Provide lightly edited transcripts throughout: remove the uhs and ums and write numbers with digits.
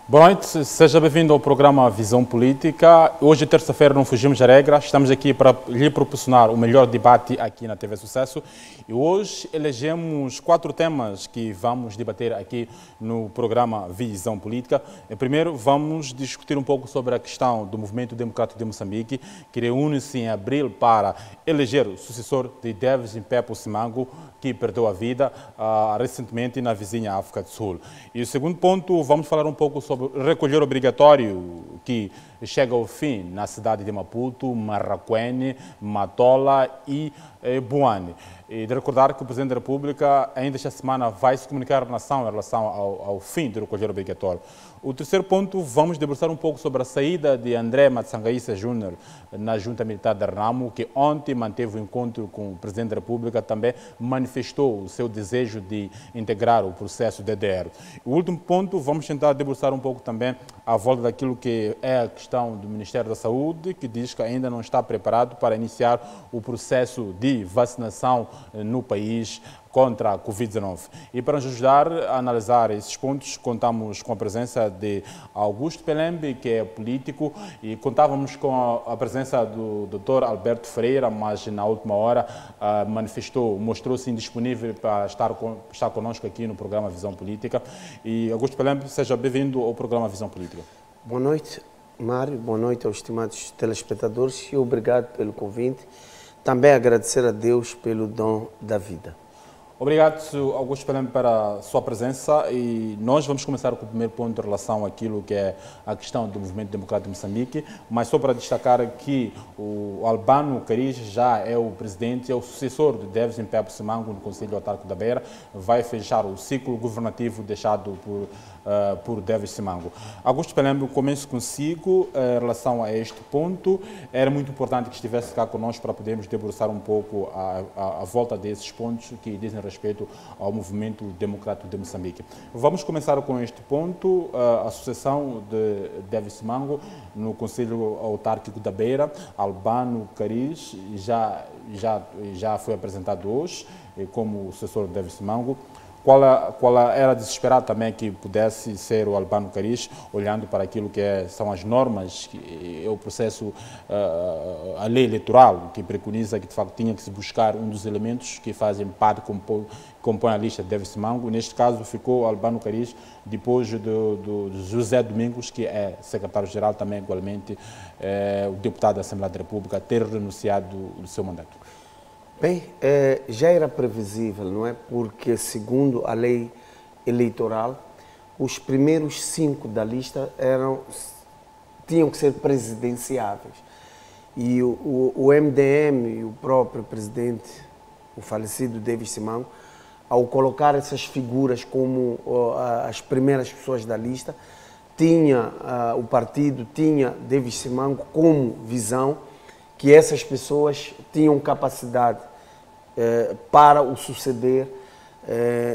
Boa noite, seja bem-vindo ao programa Visão Política. Hoje, terça-feira, não fugimos da regra. Estamos aqui para lhe proporcionar o melhor debate aqui na TV Sucesso. E hoje elegemos 4 temas que vamos debater aqui no programa Visão Política. Primeiro, vamos discutir um pouco sobre a questão do Movimento Democrático de Moçambique, que reúne-se em abril para eleger o sucessor de Davis Impépo Simango, que perdeu a vida recentemente na vizinha África do Sul. E o segundo ponto, vamos falar um pouco sobre o recolher obrigatório que chega ao fim na cidade de Maputo, Marraquene, Matola e Buane. E de recordar que o Presidente da República ainda esta semana vai se comunicar à nação em relação ao fim do recolher obrigatório. O terceiro ponto, vamos debruçar um pouco sobre a saída de André Matsangaíça Júnior na Junta Militar da Renamo, que ontem manteve o encontro com o Presidente da República, também manifestou o seu desejo de integrar o processo DDR. O último ponto, vamos tentar debruçar um pouco também à volta daquilo que é a questão do Ministério da Saúde, que diz que ainda não está preparado para iniciar o processo de vacinação no país contra a Covid-19. E para nos ajudar a analisar esses pontos, contamos com a presença de Augusto Pelembe, que é político, e contávamos com a presença do Dr. Alberto Freira, mas na última hora mostrou-se indisponível para estar conosco aqui no programa Visão Política. E Augusto Pelembe, seja bem-vindo ao programa Visão Política. Boa noite, Mário. Boa noite aos estimados telespectadores e obrigado pelo convite. Também agradecer a Deus pelo dom da vida. Obrigado, Augusto Pelembe, pela sua presença, e nós vamos começar com o primeiro ponto em relação àquilo que é a questão do Movimento Democrático de Moçambique, mas só para destacar que o Albano Caris já é o presidente, é o sucessor de Davis Impépo Simango no Conselho Autárquico da Beira, vai fechar o ciclo governativo deixado por Davis Simango. Augusto Pelembe, começo consigo em relação a este ponto. Era muito importante que estivesse cá conosco para podermos debruçar um pouco a volta desses pontos que dizem respeito ao Movimento Democrático de Moçambique. Vamos começar com este ponto, a sucessão de Davis Simango no Conselho Autárquico da Beira. Albano Caris já foi apresentado hoje como sucessor de Davis Simango. Qual era de se esperar também que pudesse ser o Albano Caris, olhando para aquilo que são as normas, é o processo, a lei eleitoral, que preconiza que de facto tinha que se buscar um dos elementos que fazem parte, compõe a lista de Davis Simango. Neste caso ficou o Albano Caris, depois do José Domingos, que é secretário-geral também, igualmente, o deputado da Assembleia da República, ter renunciado do seu mandato. Bem, já era previsível, não é? Porque, segundo a lei eleitoral, os primeiros 5 da lista tinham que ser presidenciáveis. E o MDM e o próprio presidente, o falecido Davis Simango, ao colocar essas figuras como as primeiras pessoas da lista, o partido tinha Davis Simango como visão que essas pessoas tinham capacidade para o suceder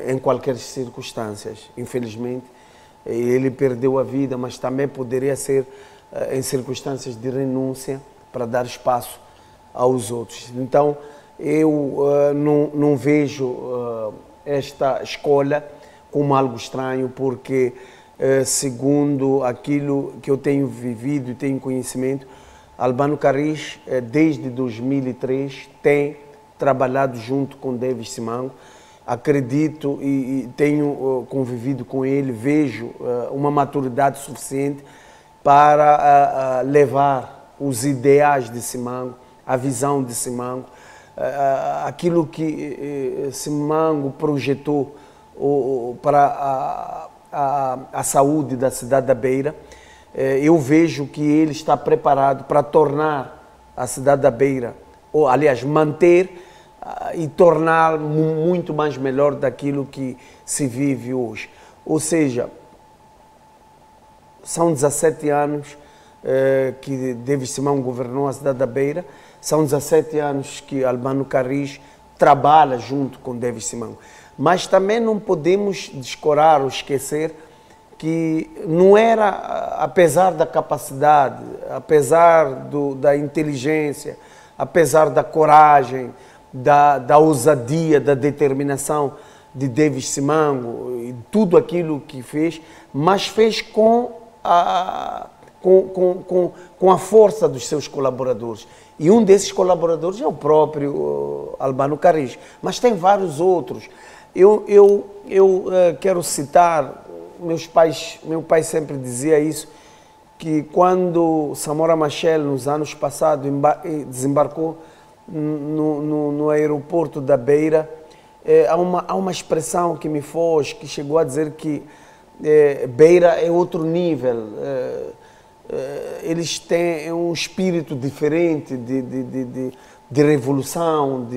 em qualquer circunstâncias. Infelizmente, ele perdeu a vida, mas também poderia ser em circunstâncias de renúncia para dar espaço aos outros. Então, eu não vejo esta escolha como algo estranho, porque, segundo aquilo que eu tenho vivido e tenho conhecimento, Albano Caris, desde 2003, tem trabalhado junto com Davis Simango. Acredito e tenho convivido com ele, vejo uma maturidade suficiente para levar os ideais de Simango, a visão de Simango, aquilo que Simango projetou para a saúde da cidade da Beira. Eu vejo que ele está preparado para tornar a cidade da Beira, ou aliás, manter e tornar muito mais melhor daquilo que se vive hoje. Ou seja, são 17 anos que Davis Simango governou a cidade da Beira, são 17 anos que Albano Caris trabalha junto com Davis Simango. Mas também não podemos descurar ou esquecer que não era, apesar da capacidade, apesar da inteligência, apesar da coragem, da ousadia, da determinação de Davis Simango e tudo aquilo que fez, mas fez com com a força dos seus colaboradores. E um desses colaboradores é o próprio Albano Carris, mas tem vários outros. Eu quero citar, meu pai sempre dizia isso, que quando Samora Machel, nos anos passados, desembarcou no aeroporto da Beira, há uma expressão que me foge, que chegou a dizer que Beira é outro nível, eles têm um espírito diferente de revolução,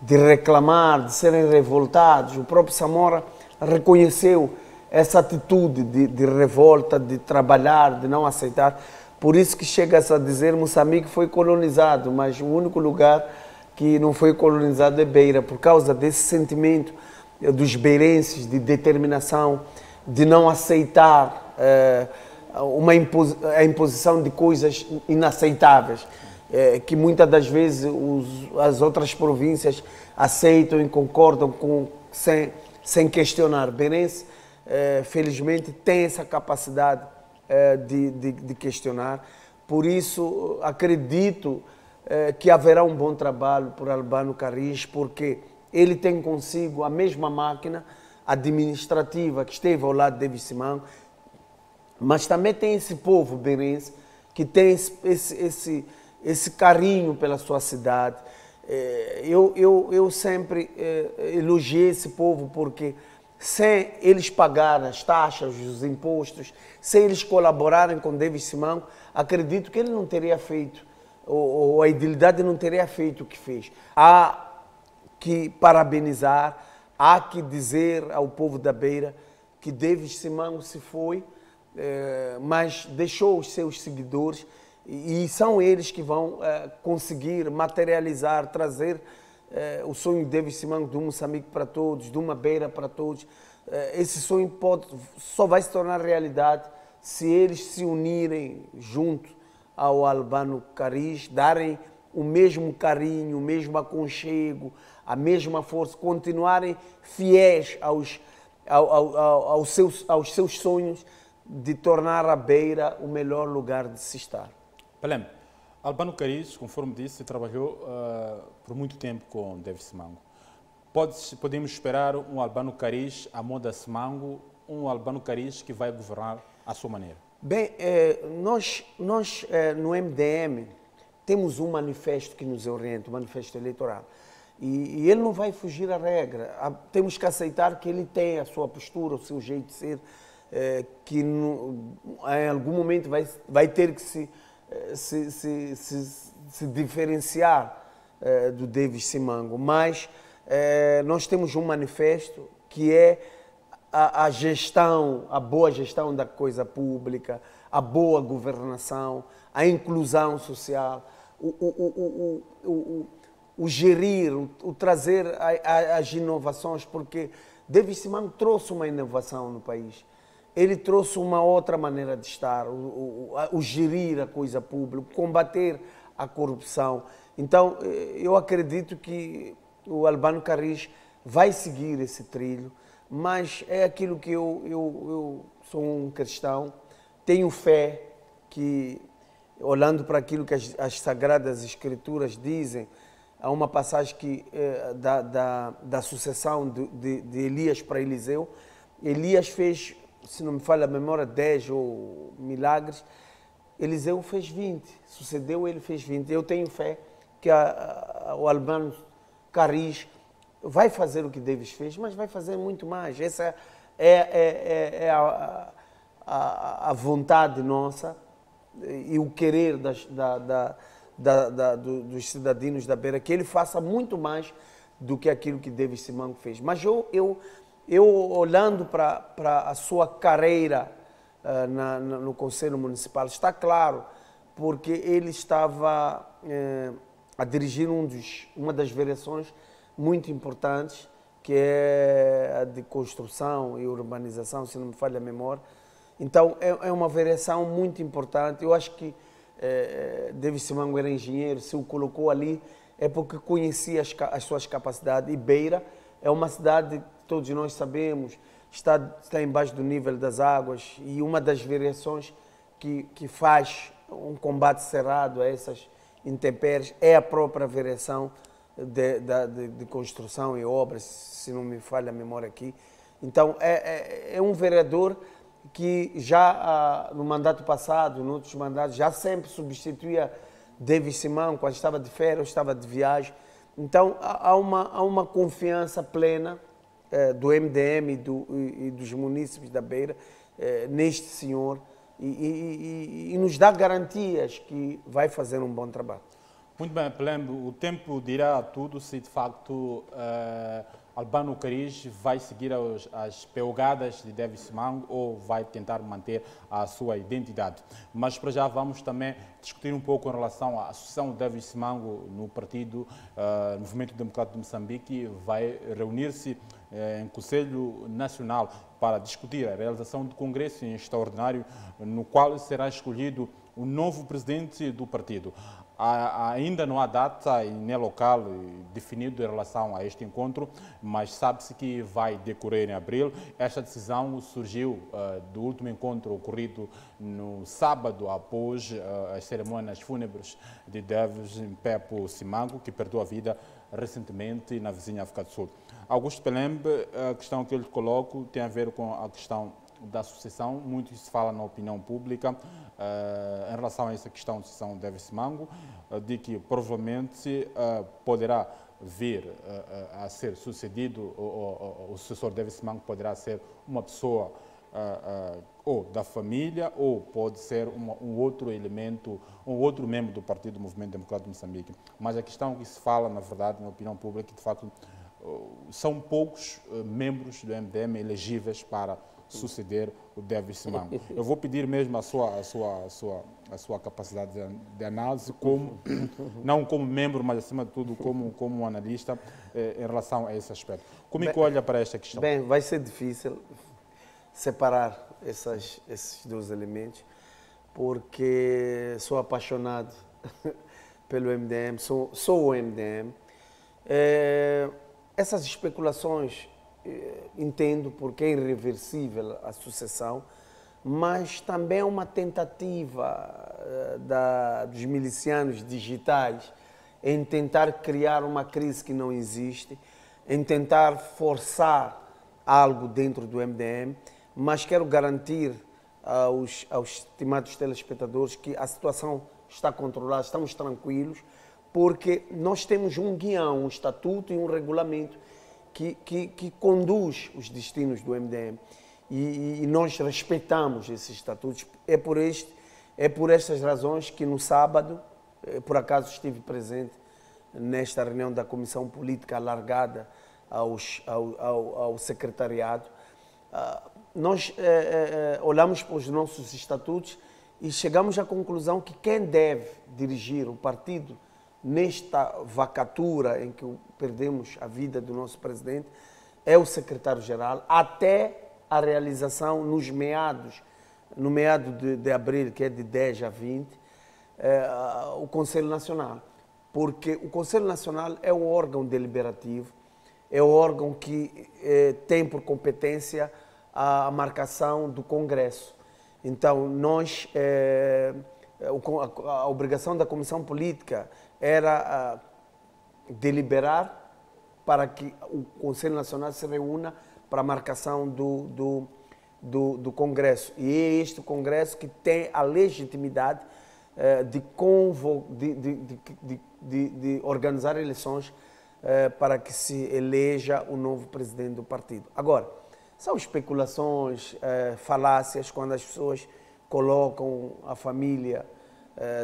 de reclamar, de serem revoltados. O próprio Samora reconheceu essa atitude de revolta, de trabalhar, de não aceitar. Por isso que chega-se a dizer que Moçambique foi colonizado, mas o único lugar que não foi colonizado é Beira, por causa desse sentimento dos beirenses de determinação, de não aceitar a imposição de coisas inaceitáveis, que muitas das vezes as outras províncias aceitam e concordam sem questionar. Beirense, felizmente, tem essa capacidade de questionar. Por isso, acredito que haverá um bom trabalho por Albano Carris, porque ele tem consigo a mesma máquina administrativa que esteve ao lado de David Simão, mas também tem esse povo beirense que tem esse carinho pela sua cidade. Eu sempre elogiei esse povo, porque sem eles pagarem as taxas, os impostos, sem eles colaborarem com David Simão, acredito que ele não teria feito, ou a idilidade não teria feito o que fez. Há que parabenizar, há que dizer ao povo da Beira que David Simão se foi, mas deixou os seus seguidores, e são eles que vão conseguir materializar, trazer o sonho de David Simão de um Moçambique para todos, de uma Beira para todos. Esse sonho só vai se tornar realidade se eles se unirem junto ao Albano Carris, darem o mesmo carinho, o mesmo aconchego, a mesma força, continuarem fiéis aos seus sonhos de tornar a Beira o melhor lugar de se estar. Pelém, Albano Carris, conforme disse, trabalhou por muito tempo com David Simango. Podemos esperar um Albano Carris à moda Simango, um Albano Carris que vai governar à sua maneira? Bem, nós no MDM temos um manifesto que nos orienta, um manifesto eleitoral. E ele não vai fugir à regra. Temos que aceitar que ele tem a sua postura, o seu jeito de ser, que em algum momento vai ter que se diferenciar do David Simango. Mas nós temos um manifesto que é a gestão, a boa gestão da coisa pública, a boa governação, a inclusão social, o gerir, o trazer as inovações, porque David Simango trouxe uma inovação no país. Ele trouxe uma outra maneira de estar, o gerir a coisa pública, combater a corrupção. Então, eu acredito que o Albano Carris vai seguir esse trilho, mas é aquilo que eu sou um cristão, tenho fé que, olhando para aquilo que as Sagradas Escrituras dizem, há uma passagem que, da sucessão de Elias para Eliseu. Elias fez, se não me falha a memória, 10 ou milagres. Eliseu fez 20, sucedeu, ele fez 20. Eu tenho fé que o Albano Carris vai fazer o que David fez, mas vai fazer muito mais. Essa é a vontade nossa e o querer dos cidadãos da Beira, que ele faça muito mais do que aquilo que David Simango fez. Mas eu olhando para a sua carreira no Conselho Municipal, está claro, porque ele estava a dirigir uma das vereações muito importantes, que é a de construção e urbanização, se não me falha a memória. Então, é uma vereação muito importante. Eu acho que David Simango era engenheiro, se o colocou ali é porque conhecia as suas capacidades. E Beira é uma cidade, todos nós sabemos, está embaixo do nível das águas, e uma das variações que faz um combate cerrado a essas intempéries é a própria variação de construção e obras, se não me falha a memória aqui. Então, é um vereador que já no mandato passado, em outros mandatos, já sempre substituía David Simão quando estava de férias ou estava de viagem. Então, há uma confiança plena do MDM e dos munícipes da Beira neste senhor e nos dá garantias que vai fazer um bom trabalho. Muito bem, Pelembo, o tempo dirá tudo se de facto Albano Cariz vai seguir as pegadas de David Simango ou vai tentar manter a sua identidade. Mas para já vamos também discutir um pouco em relação à associação de David Simango no partido Movimento Democrático de Moçambique. Vai reunir-se em Conselho Nacional para discutir a realização do Congresso extraordinário no qual será escolhido o novo presidente do partido. Ainda não há data nem local definido em relação a este encontro, mas sabe-se que vai decorrer em abril. Esta decisão surgiu do último encontro ocorrido no sábado, após as cerimônias fúnebres de David Pepo Simango, que perdeu a vida recentemente na vizinha África do Sul. Augusto Pelembe, a questão que eu lhe coloco tem a ver com a questão da associação. Muito se fala na opinião pública em relação a essa questão de associação de David Simango, de que provavelmente poderá vir a ser sucedido, o sucessor de David Simango poderá ser uma pessoa ou da família, ou pode ser um outro elemento, um outro membro do Partido Movimento Democrático de Moçambique. Mas a questão que se fala, na verdade, na opinião pública, é que de facto são poucos membros do MDM elegíveis para suceder o David Simango. Eu vou pedir mesmo a sua capacidade de análise, não como membro, mas acima de tudo como analista, em relação a esse aspecto. Como é que olha para esta questão? Bem, vai ser difícil separar esses dois elementos, porque sou apaixonado pelo MDM, sou o MDM. Essas especulações entendo porque é irreversível a sucessão, mas também é uma tentativa dos milicianos digitais em tentar criar uma crise que não existe, em tentar forçar algo dentro do MDM, mas quero garantir aos estimados telespectadores que a situação está controlada, estamos tranquilos, porque nós temos um guião, um estatuto e um regulamento que conduz os destinos do MDM e nós respeitamos esses estatutos. É por estas razões que no sábado, por acaso estive presente nesta reunião da Comissão Política alargada ao secretariado. Nós olhamos para os nossos estatutos e chegamos à conclusão que quem deve dirigir o partido nesta vacatura em que perdemos a vida do nosso presidente é o secretário-geral, até a realização no meado de abril, que é de 10 a 20, o Conselho Nacional. Porque o Conselho Nacional é o órgão deliberativo, é o órgão que tem por competência a marcação do Congresso. Então, a obrigação da Comissão Política era deliberar para que o Conselho Nacional se reúna para a marcação do Congresso. E é este Congresso que tem a legitimidade de organizar eleições para que se eleja o novo presidente do partido. Agora, são especulações, falácias, quando as pessoas colocam a família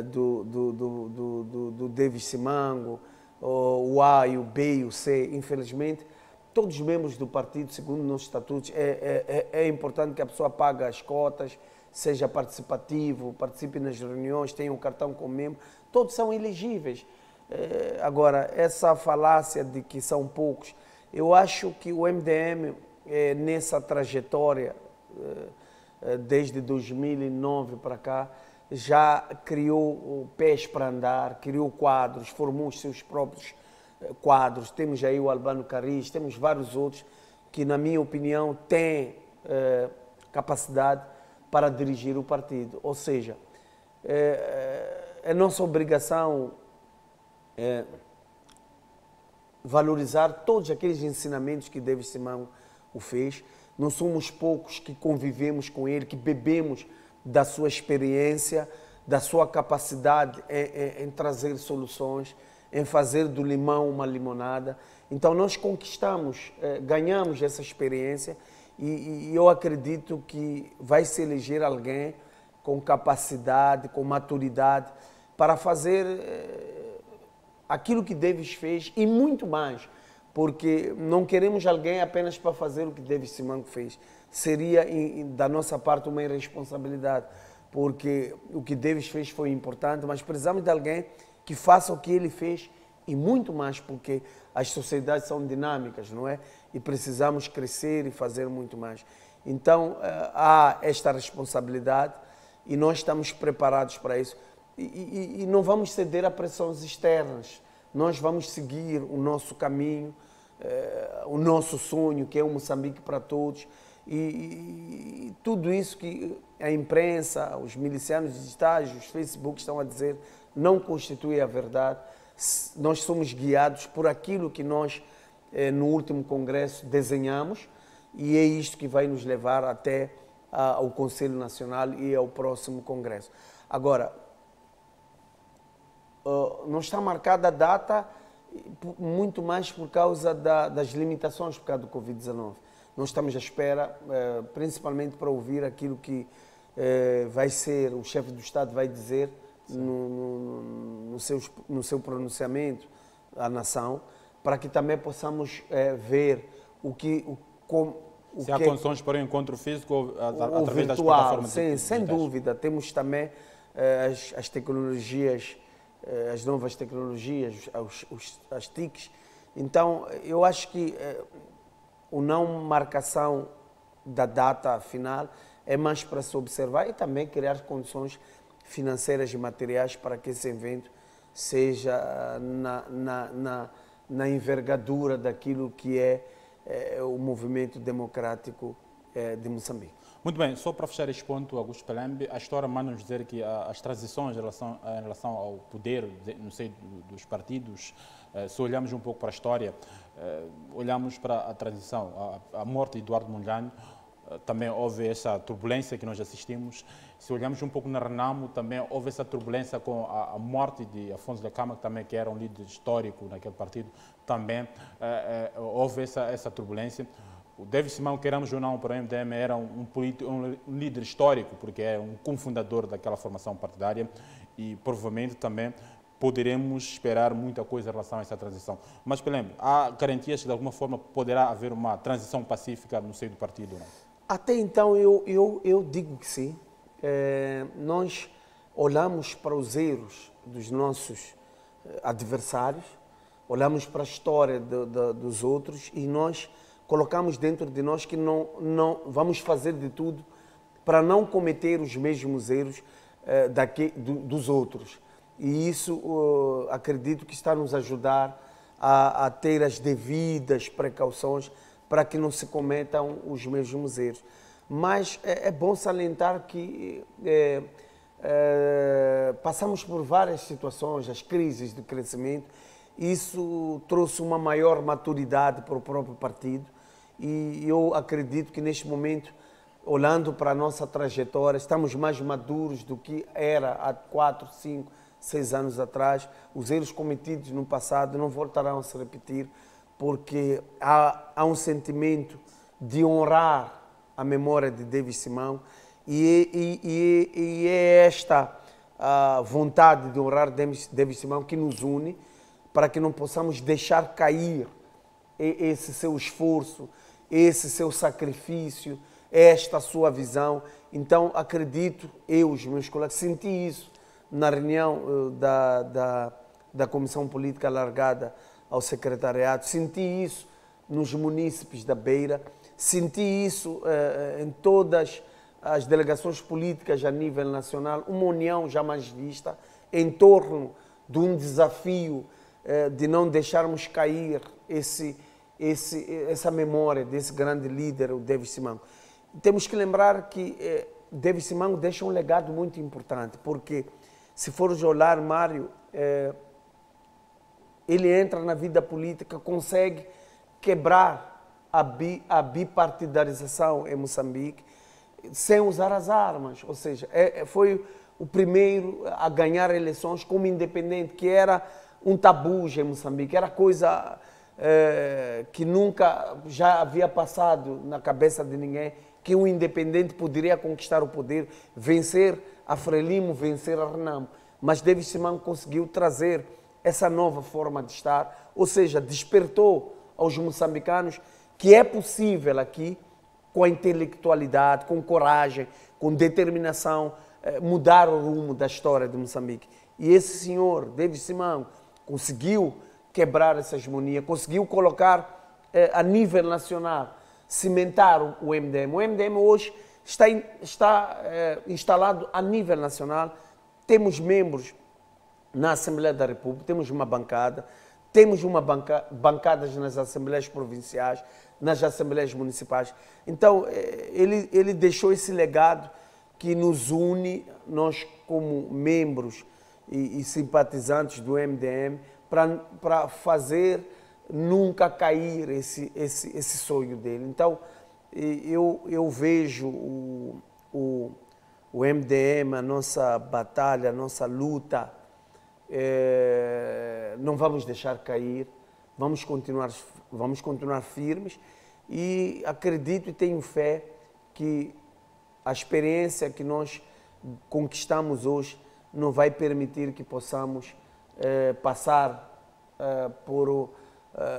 do David Simango, o A, o B e o C. Infelizmente, todos os membros do partido, segundo nossos estatutos, é importante que a pessoa pague as cotas, seja participativo, participe nas reuniões, tenha um cartão como membro, todos são elegíveis. Agora, essa falácia de que são poucos, eu acho que o MDM, nessa trajetória, desde 2009 para cá, já criou pés para andar, criou quadros, formou os seus próprios quadros. Temos aí o Albano Cariz, temos vários outros que, na minha opinião, tem capacidade para dirigir o partido. Ou seja, é nossa obrigação valorizar todos aqueles ensinamentos que David Simão o fez. Não somos poucos que convivemos com ele, que bebemos da sua experiência, da sua capacidade em trazer soluções, em fazer do limão uma limonada. Então nós conquistamos, ganhamos essa experiência e eu acredito que vai se eleger alguém com capacidade, com maturidade para fazer aquilo que Davis fez e muito mais, porque não queremos alguém apenas para fazer o que Davis Simão fez. Seria da nossa parte uma irresponsabilidade, porque o que Davis fez foi importante, mas precisamos de alguém que faça o que ele fez e muito mais, porque as sociedades são dinâmicas, não é? E precisamos crescer e fazer muito mais. Então, há esta responsabilidade e nós estamos preparados para isso. E não vamos ceder a pressões externas. Nós vamos seguir o nosso caminho, o nosso sonho, que é um Moçambique para todos. E tudo isso que a imprensa, os milicianos digitais, os Facebook estão a dizer, não constitui a verdade. Nós somos guiados por aquilo que nós, no último congresso, desenhamos, e é isto que vai nos levar até ao Conselho Nacional e ao próximo congresso. Agora, não está marcada a data muito mais por causa das limitações por causa do Covid-19. Nós estamos à espera, principalmente para ouvir aquilo que vai ser, o chefe do Estado vai dizer no seu pronunciamento à nação, para que também possamos ver se há condições para o encontro físico ou através das virtual, plataformas digitais. Sem dúvida. Temos também as tecnologias, as novas tecnologias, as TICs. Então, eu acho que a não marcação da data final é mais para se observar e também criar condições financeiras e materiais para que esse evento seja na envergadura daquilo que é o movimento democrático de Moçambique. Muito bem, só para fechar este ponto, Augusto Pelembe, a história manda-nos dizer que as transições em relação ao poder, não sei, dos partidos, se olhamos um pouco para a história, olhamos para a transição, a morte de Eduardo Mondlane, também houve essa turbulência que nós assistimos. Se olharmos um pouco na Renamo, também houve essa turbulência com a morte de Afonso Dhlakama, que também que era um líder histórico naquele partido, também houve essa turbulência. O David Simão, queiramos ou não, para o MDM, era um líder histórico, porque é um cofundador daquela formação partidária e provavelmente também poderemos esperar muita coisa em relação a essa transição. Mas, Pelembe, há garantias que de alguma forma poderá haver uma transição pacífica no seio do partido, não? Até então eu digo que sim. Nós olhamos para os erros dos nossos adversários, olhamos para a história dos outros e nós colocamos dentro de nós que não vamos fazer de tudo para não cometer os mesmos erros dos outros. E isso acredito que está a nos ajudar a ter as devidas precauções para que não se cometam os mesmos erros. Mas é bom salientar que passamos por várias situações, as crises de crescimento. Isso trouxe uma maior maturidade para o próprio partido e eu acredito que neste momento, olhando para a nossa trajetória, estamos mais maduros do que era há 4, 5, 6 anos atrás. Os erros cometidos no passado não voltarão a se repetir, porque há um sentimento de honrar a memória de David Simão e é esta a vontade de honrar David Simão que nos une para que não possamos deixar cair esse seu esforço, esse seu sacrifício, esta sua visão. Então, acredito, os meus colegas, senti isso na reunião da Comissão Política alargada ao secretariado, senti isso nos munícipes da Beira, senti isso em todas as delegações políticas a nível nacional, uma união jamais vista em torno de um desafio de não deixarmos cair essa memória desse grande líder, o David Simango. Temos que lembrar que David Simango deixa um legado muito importante, porque se formos olhar, Mário, ele entra na vida política, consegue quebrar a bipartidarização em Moçambique sem usar as armas, ou seja, foi o primeiro a ganhar eleições como independente, que era um tabu em Moçambique, era coisa que nunca já havia passado na cabeça de ninguém, que um independente poderia conquistar o poder, vencer a Frelimo, vencer a Renamo. Mas David Simango conseguiu trazer essa nova forma de estar, ou seja, despertou aos moçambicanos que é possível aqui, com a intelectualidade, com coragem, com determinação, mudar o rumo da história de Moçambique. E esse senhor, David Simango, conseguiu quebrar essa hegemonia, conseguiu colocar a nível nacional, cimentar o MDM. O MDM hoje está instalado a nível nacional. Temos membros na Assembleia da República, temos uma bancada, temos bancadas nas Assembleias Provinciais, nas Assembleias Municipais. Então, ele deixou esse legado que nos une, nós como membros e simpatizantes do MDM, para fazer nunca cair esse sonho dele. Então, eu vejo o MDM, a nossa batalha, a nossa luta, não vamos deixar cair, vamos continuar firmes e acredito e tenho fé que a experiência que nós conquistamos hoje não vai permitir que possamos passar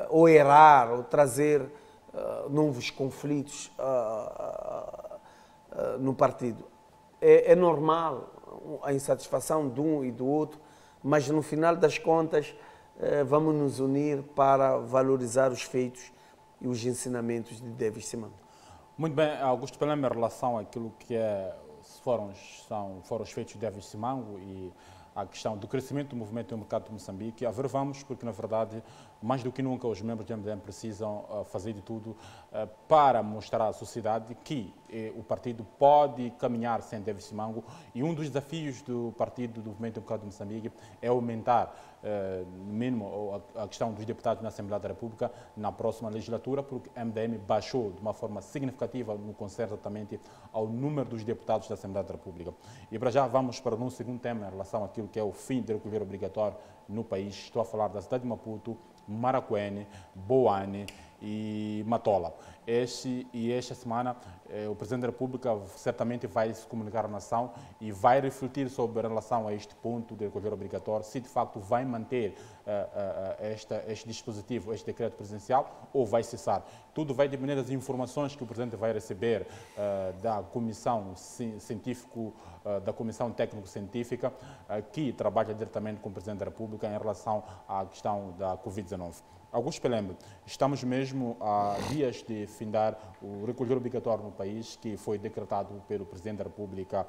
ou errar, ou trazer novos conflitos no partido. É normal a insatisfação de um e do outro, mas no final das contas vamos nos unir para valorizar os feitos e os ensinamentos de David Simango. Muito bem, Augusto Pelema, em relação àquilo que foram os feitos de David Simango e a questão do crescimento do movimento no mercado de Moçambique, vamos, porque na verdade, mais do que nunca, os membros do MDM precisam fazer de tudo para mostrar à sociedade que o partido pode caminhar sem David Simango, e um dos desafios do partido do movimento no mercado de Moçambique é aumentar, no mínimo, a questão dos deputados na Assembleia da República na próxima legislatura, porque o MDM baixou de uma forma significativa no concerto exatamente ao número dos deputados da Assembleia da República. E para já vamos para um segundo tema em relação àquilo que é o fim do recolher obrigatório no país. Estou a falar da cidade de Maputo, Maracuene, Boane e Matola. Esta semana o Presidente da República certamente vai se comunicar à nação e vai refletir sobre relação a este ponto de recolher obrigatório, se de facto vai manter este dispositivo, este decreto presidencial, ou vai cessar. Tudo vai depender das informações que o Presidente vai receber da Comissão da Comissão Técnico-Científica, que trabalha diretamente com o Presidente da República em relação à questão da Covid-19. Augusto Pelema, estamos mesmo a dias de findar o recolher obrigatório no país, que foi decretado pelo Presidente da República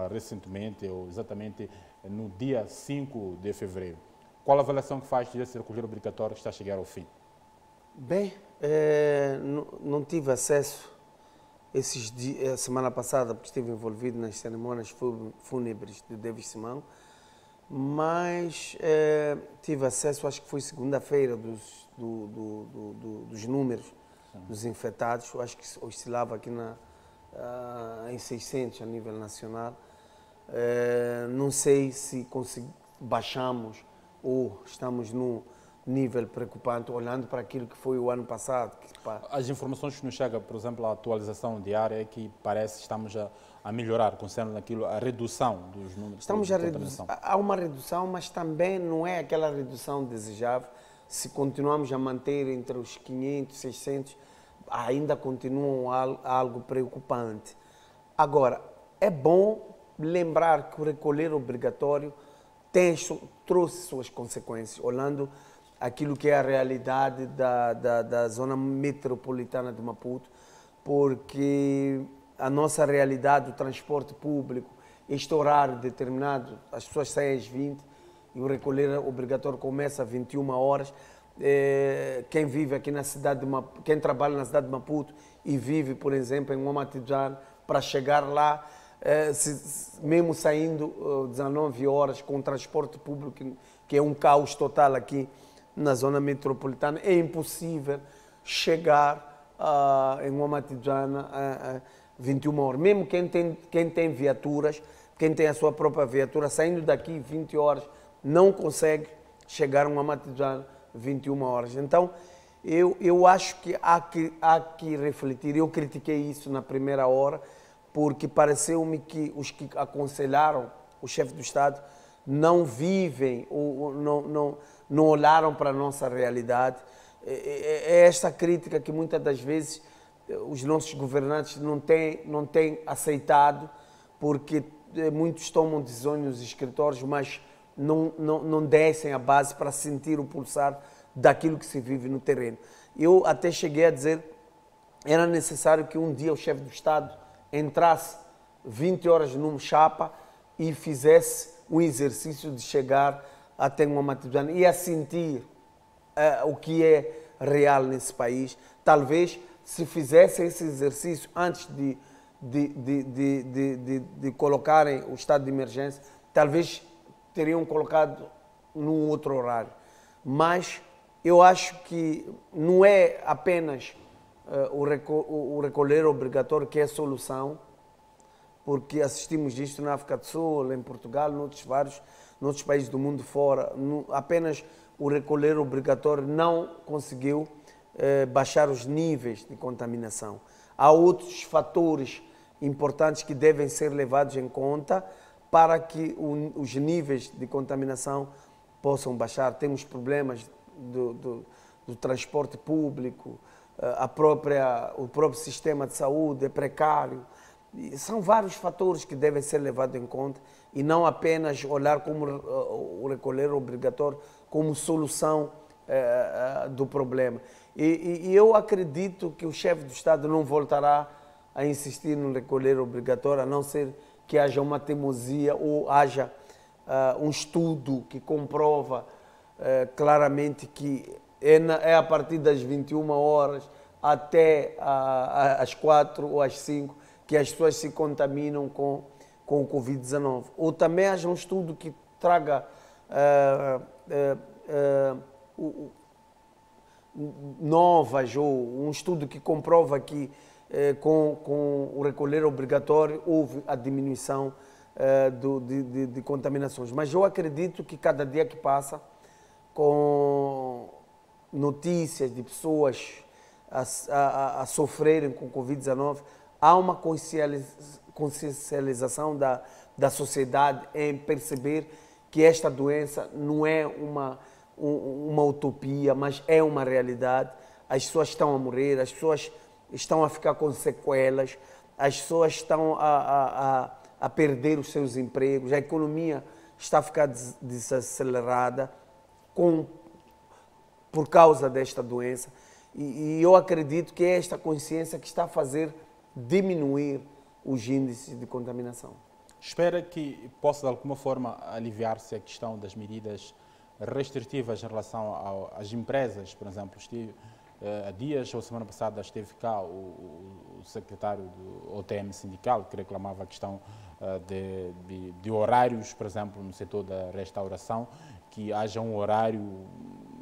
recentemente, ou exatamente no dia 5 de fevereiro. Qual a avaliação que faz desse recolher obrigatório que está a chegar ao fim? Bem, não tive acesso esses dias, a semana passada, porque estive envolvido nas cerimônias fúnebres de David Simango, mas tive acesso, acho que foi segunda-feira, dos números dos infectados. Acho que oscilava aqui em 600 a nível nacional. Não sei se baixamos ou estamos num nível preocupante, olhando para aquilo que foi o ano passado. As informações que nos chegam, por exemplo, a atualização diária é que parece que estamos a melhorar, concernendo aquilo, a redução dos números. Estamos a reduzir. Há uma redução, mas também não é aquela redução desejável. Se continuamos a manter entre os 500 e 600, ainda continuam algo preocupante. Agora, é bom lembrar que o recolher obrigatório trouxe suas consequências, olhando aquilo que é a realidade da zona metropolitana de Maputo, porque a nossa realidade do transporte público, este horário determinado, as pessoas saem às 20 e o recolher obrigatório começa às 21 horas, quem vive aqui na cidade de Maputo, quem trabalha na cidade de Maputo e vive, por exemplo, em Momatidjane, para chegar lá, mesmo saindo 19 horas com transporte público, que é um caos total aqui na zona metropolitana, é impossível chegar em Momatidjane a 21 horas. Mesmo quem tem viaturas, quem tem a sua própria viatura, saindo daqui 20 horas, não consegue chegar a Momatidjane 21 horas. Então, eu acho que há que refletir. Eu critiquei isso na primeira hora, porque pareceu-me que os que aconselharam o chefe do Estado não vivem, ou não olharam para a nossa realidade. É esta crítica que muitas das vezes os nossos governantes não têm aceitado, porque muitos tomam decisões nos escritórios, mas não descem a base para sentir o pulsar daquilo que se vive no terreno. Eu até cheguei a dizer que era necessário que um dia o chefe do Estado entrasse 20 horas num chapa e fizesse o exercício de chegar até uma Momatidjane e a sentir o que é real nesse país. Talvez, se fizesse esse exercício antes de colocarem o estado de emergência, talvez teriam colocado num outro horário. Mas eu acho que não é apenas o recolher obrigatório que é a solução, porque assistimos isto na África do Sul, em Portugal, noutros países do mundo fora. Apenas o recolher obrigatório não conseguiu baixar os níveis de contaminação. Há outros fatores importantes que devem ser levados em conta para que os níveis de contaminação possam baixar. Temos problemas do transporte público, o próprio sistema de saúde é precário. São vários fatores que devem ser levados em conta e não apenas olhar como o recolher obrigatório como solução do problema. E eu acredito que o chefe do Estado não voltará a insistir no recolher obrigatório, a não ser que haja uma teimosia ou haja um estudo que comprova claramente que é a partir das 21 horas até às 4 ou às 5 que as pessoas se contaminam com o Covid-19. Ou também haja um estudo que traga novas, ou um estudo que comprova que com o recolher obrigatório houve a diminuição de contaminações. Mas eu acredito que cada dia que passa, com notícias de pessoas a sofrerem com Covid-19, há uma consciencialização da sociedade em perceber que esta doença não é uma utopia, mas é uma realidade. As pessoas estão a morrer, as pessoas estão a ficar com sequelas, as pessoas estão a perder os seus empregos, a economia está a ficar desacelerada por causa desta doença. E eu acredito que é esta consciência que está a fazer diminuir os índices de contaminação. Espera que possa, de alguma forma, aliviar-se a questão das medidas restritivas em relação às empresas, por exemplo. Há dias ou semana passada esteve cá o secretário do OTM sindical, que reclamava a questão de horários, por exemplo, no setor da restauração, que haja um horário,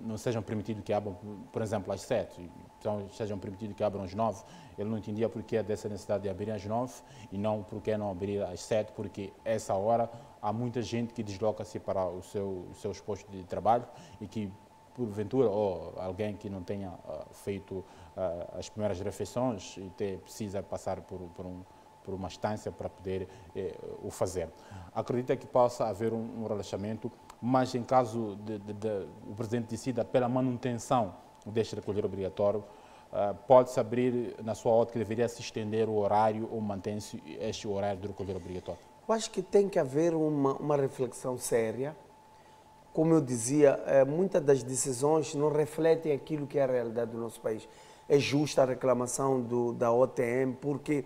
não sejam permitido que abram, por exemplo, às 7, então sejam permitido que abram às 9. Ele não entendia porque dessa necessidade de abrir às 9 e não porque não abrir às 7, porque essa hora há muita gente que desloca-se para os seus postos de trabalho e que, porventura, ou alguém que não tenha feito as primeiras refeições e precisa passar por uma estância para poder o fazer. Acredita que possa haver um relaxamento, mas em caso o Presidente decida pela manutenção deste recolher obrigatório, pode-se abrir, na sua ótica, deveria se estender o horário ou mantém-se este horário do recolher obrigatório? Eu acho que tem que haver uma reflexão séria. Como eu dizia, muitas das decisões não refletem aquilo que é a realidade do nosso país. É justa a reclamação da OTM, porque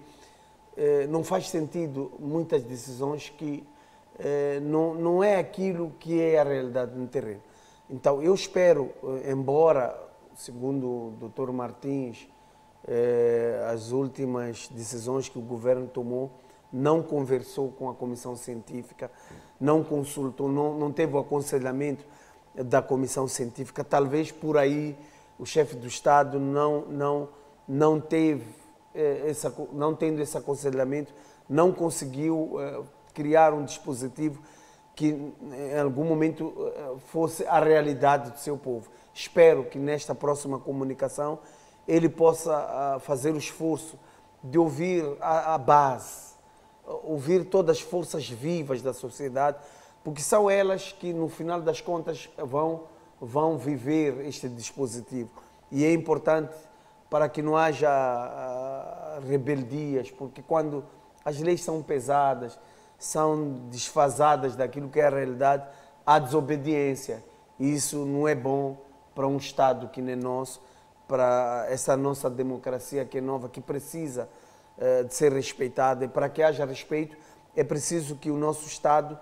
não faz sentido muitas decisões que não é aquilo que é a realidade no terreno. Então, eu espero, embora, segundo o Dr. Martins, as últimas decisões que o governo tomou, não conversou com a comissão científica, não consultou, não teve o aconselhamento da comissão científica. Talvez por aí o chefe do Estado não teve não tendo esse aconselhamento, não conseguiu criar um dispositivo que em algum momento fosse a realidade do seu povo. Espero que nesta próxima comunicação ele possa fazer o esforço de ouvir a base, ouvir todas as forças vivas da sociedade, porque são elas que no final das contas vão viver este dispositivo. E é importante para que não haja rebeldias, porque quando as leis são pesadas, são desfasadas daquilo que é a realidade, há desobediência. E isso não é bom para um Estado que nem nosso, para essa nossa democracia que é nova, que precisa de ser respeitada. E para que haja respeito, é preciso que o nosso Estado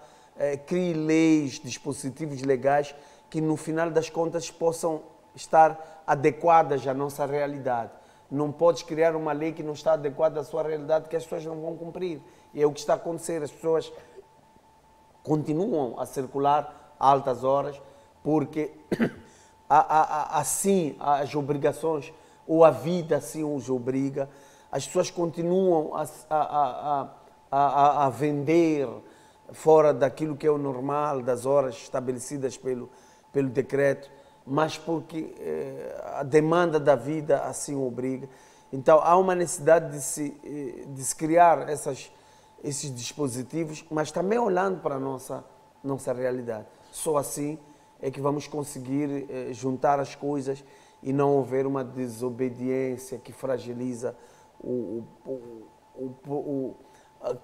crie leis, dispositivos legais que no final das contas possam estar adequadas à nossa realidade. Não podes criar uma lei que não está adequada à sua realidade, que as pessoas não vão cumprir. E é o que está a acontecer. As pessoas continuam a circular a altas horas porque assim as obrigações, ou a vida assim os obriga. As pessoas continuam a vender fora daquilo que é o normal, das horas estabelecidas pelo decreto, mas porque a demanda da vida assim obriga. Então, há uma necessidade de se criar esses dispositivos, mas também olhando para a nossa realidade. Só assim é que vamos conseguir juntar as coisas e não haver uma desobediência que fragiliza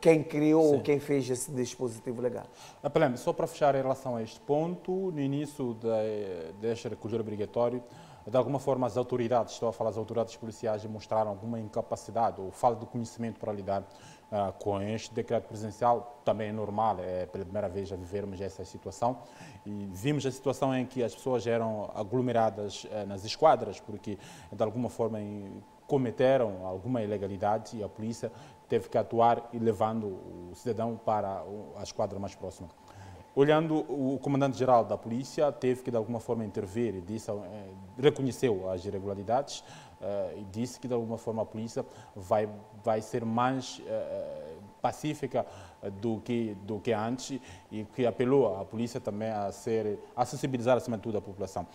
quem criou ou quem fez esse dispositivo legal. Apelem, só para fechar em relação a este ponto, no início deste recolher obrigatório, de alguma forma as autoridades, estou a falar das autoridades policiais, demonstraram alguma incapacidade ou falta de conhecimento para lidar com este decreto presidencial. Também é normal, é pela primeira vez a vivermos essa situação, e vimos a situação em que as pessoas eram aglomeradas nas esquadras, porque de alguma forma cometeram alguma ilegalidade e a polícia teve que atuar e levando o cidadão para a esquadra mais próxima. Olhando, o comandante-geral da polícia teve que de alguma forma intervir e reconheceu as irregularidades e disse que de alguma forma a polícia vai ser mais pacífica do que antes, e que apelou à polícia também a sensibilizar acima de tudo a população.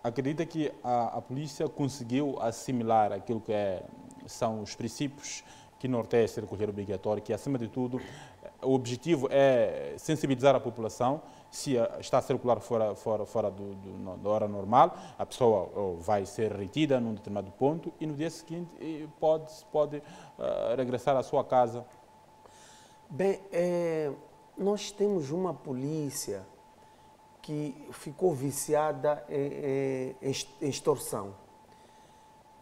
Acredita que a polícia conseguiu assimilar aquilo que são os princípios que norteiam esse recolher obrigatório, que acima de tudo o objetivo é sensibilizar a população? Se está a circular fora da hora normal, a pessoa vai ser retida num determinado ponto e no dia seguinte pode regressar à sua casa. Bem, nós temos uma polícia que ficou viciada em extorsão.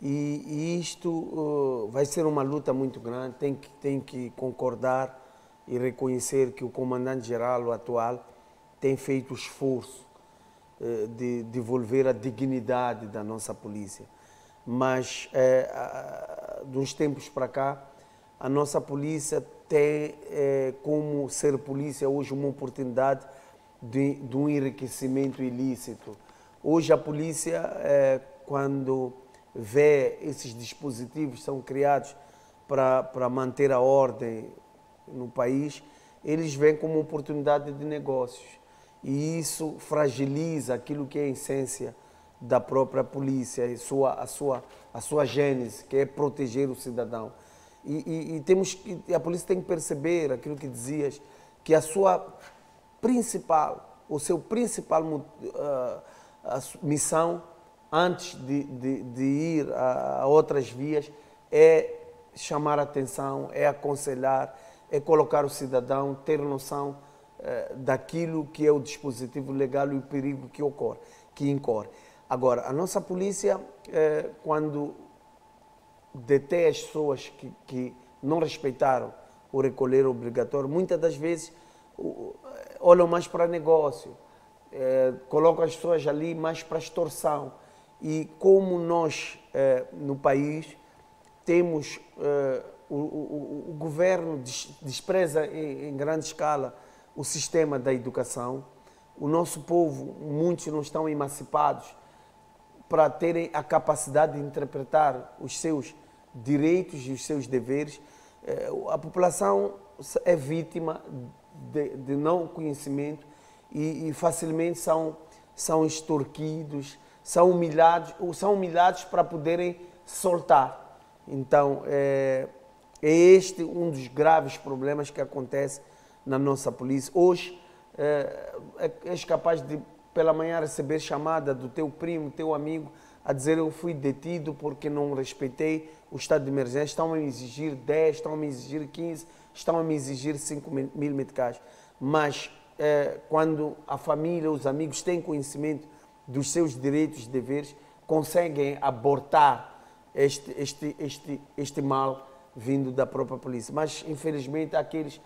E isto vai ser uma luta muito grande. Tem que concordar e reconhecer que o comandante-geral, o atual, tem feito o esforço de devolver a dignidade da nossa polícia. Mas, de uns tempos para cá, a nossa polícia tem como ser polícia hoje uma oportunidade de um enriquecimento ilícito. Hoje a polícia, quando vê esses dispositivos que são criados para manter a ordem no país, eles veem como oportunidade de negócios. E isso fragiliza aquilo que é a essência da própria polícia, a sua gênese, que é proteger o cidadão. E a polícia tem que perceber aquilo que dizias, que a seu principal missão, antes de ir a outras vias, é chamar a atenção, é aconselhar, é colocar o cidadão, ter noção daquilo que é o dispositivo legal e o perigo que incorre. Agora, a nossa polícia, quando detém as pessoas que não respeitaram o recolher obrigatório, muitas das vezes olham mais para negócio. colocam as pessoas ali mais para extorsão. E como nós, no país, temos o governo despreza em grande escala o sistema da educação, o nosso povo, muitos não estão emancipados para terem a capacidade de interpretar os seus direitos e os seus deveres. A população é vítima de não conhecimento e facilmente são extorquidos, são humilhados para poderem soltar. Então, é este um dos graves problemas que acontece na nossa polícia. Hoje, és capaz de, pela manhã, receber chamada do teu primo, teu amigo, a dizer eu fui detido porque não respeitei o estado de emergência, estão a me exigir 10, estão a me exigir 15, estão a me exigir 5.000 meticais. Mas quando a família, os amigos têm conhecimento dos seus direitos e deveres, conseguem abortar este mal vindo da própria polícia. Mas, infelizmente, aqueles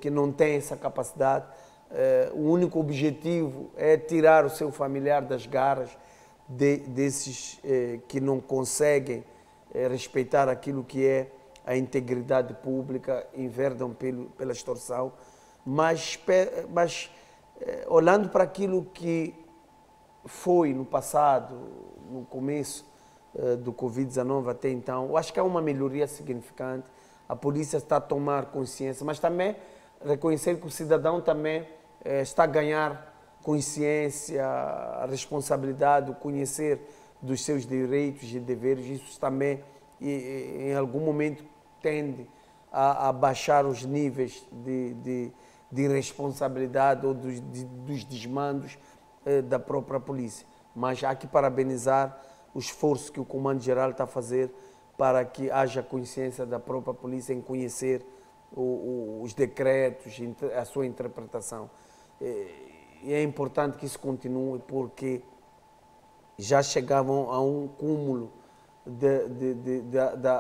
que não têm essa capacidade, o único objetivo é tirar o seu familiar das garras desses que não conseguem respeitar aquilo que é a integridade pública, enverdam pela extorsão, mas olhando para aquilo que foi no passado, no começo do Covid-19 até então, eu acho que há uma melhoria significante, a polícia está a tomar consciência, mas também reconhecer que o cidadão também está a ganhar consciência, a responsabilidade, o conhecer dos seus direitos e deveres, isso também em algum momento tende a baixar os níveis de irresponsabilidade ou dos desmandos da própria polícia. Mas há que parabenizar o esforço que o Comando-Geral está a fazer para que haja consciência da própria polícia em conhecer os decretos, a sua interpretação. E é importante que isso continue porque já chegavam a um cúmulo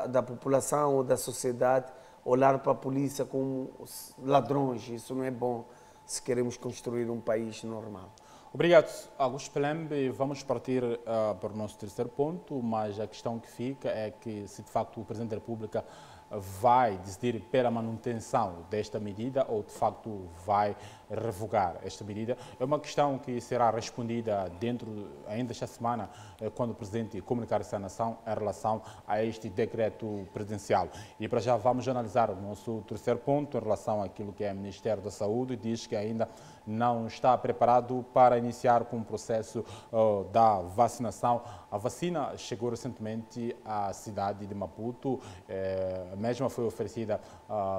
da população ou da sociedade olhar para a polícia como ladrões. Isso não é bom se queremos construir um país normal. Obrigado, Augusto Pelembe. Vamos partir para o nosso terceiro ponto, mas a questão que fica é que se de facto o Presidente da República vai decidir pela manutenção desta medida ou de facto vai revogar esta medida. É uma questão que será respondida ainda esta semana, quando o Presidente comunicar-se à nação em relação a este decreto presidencial. E para já vamos analisar o nosso terceiro ponto em relação àquilo que é o Ministério da Saúde, diz que ainda não está preparado para iniciar com o processo da vacinação. A vacina chegou recentemente à cidade de Maputo, a mesma foi oferecida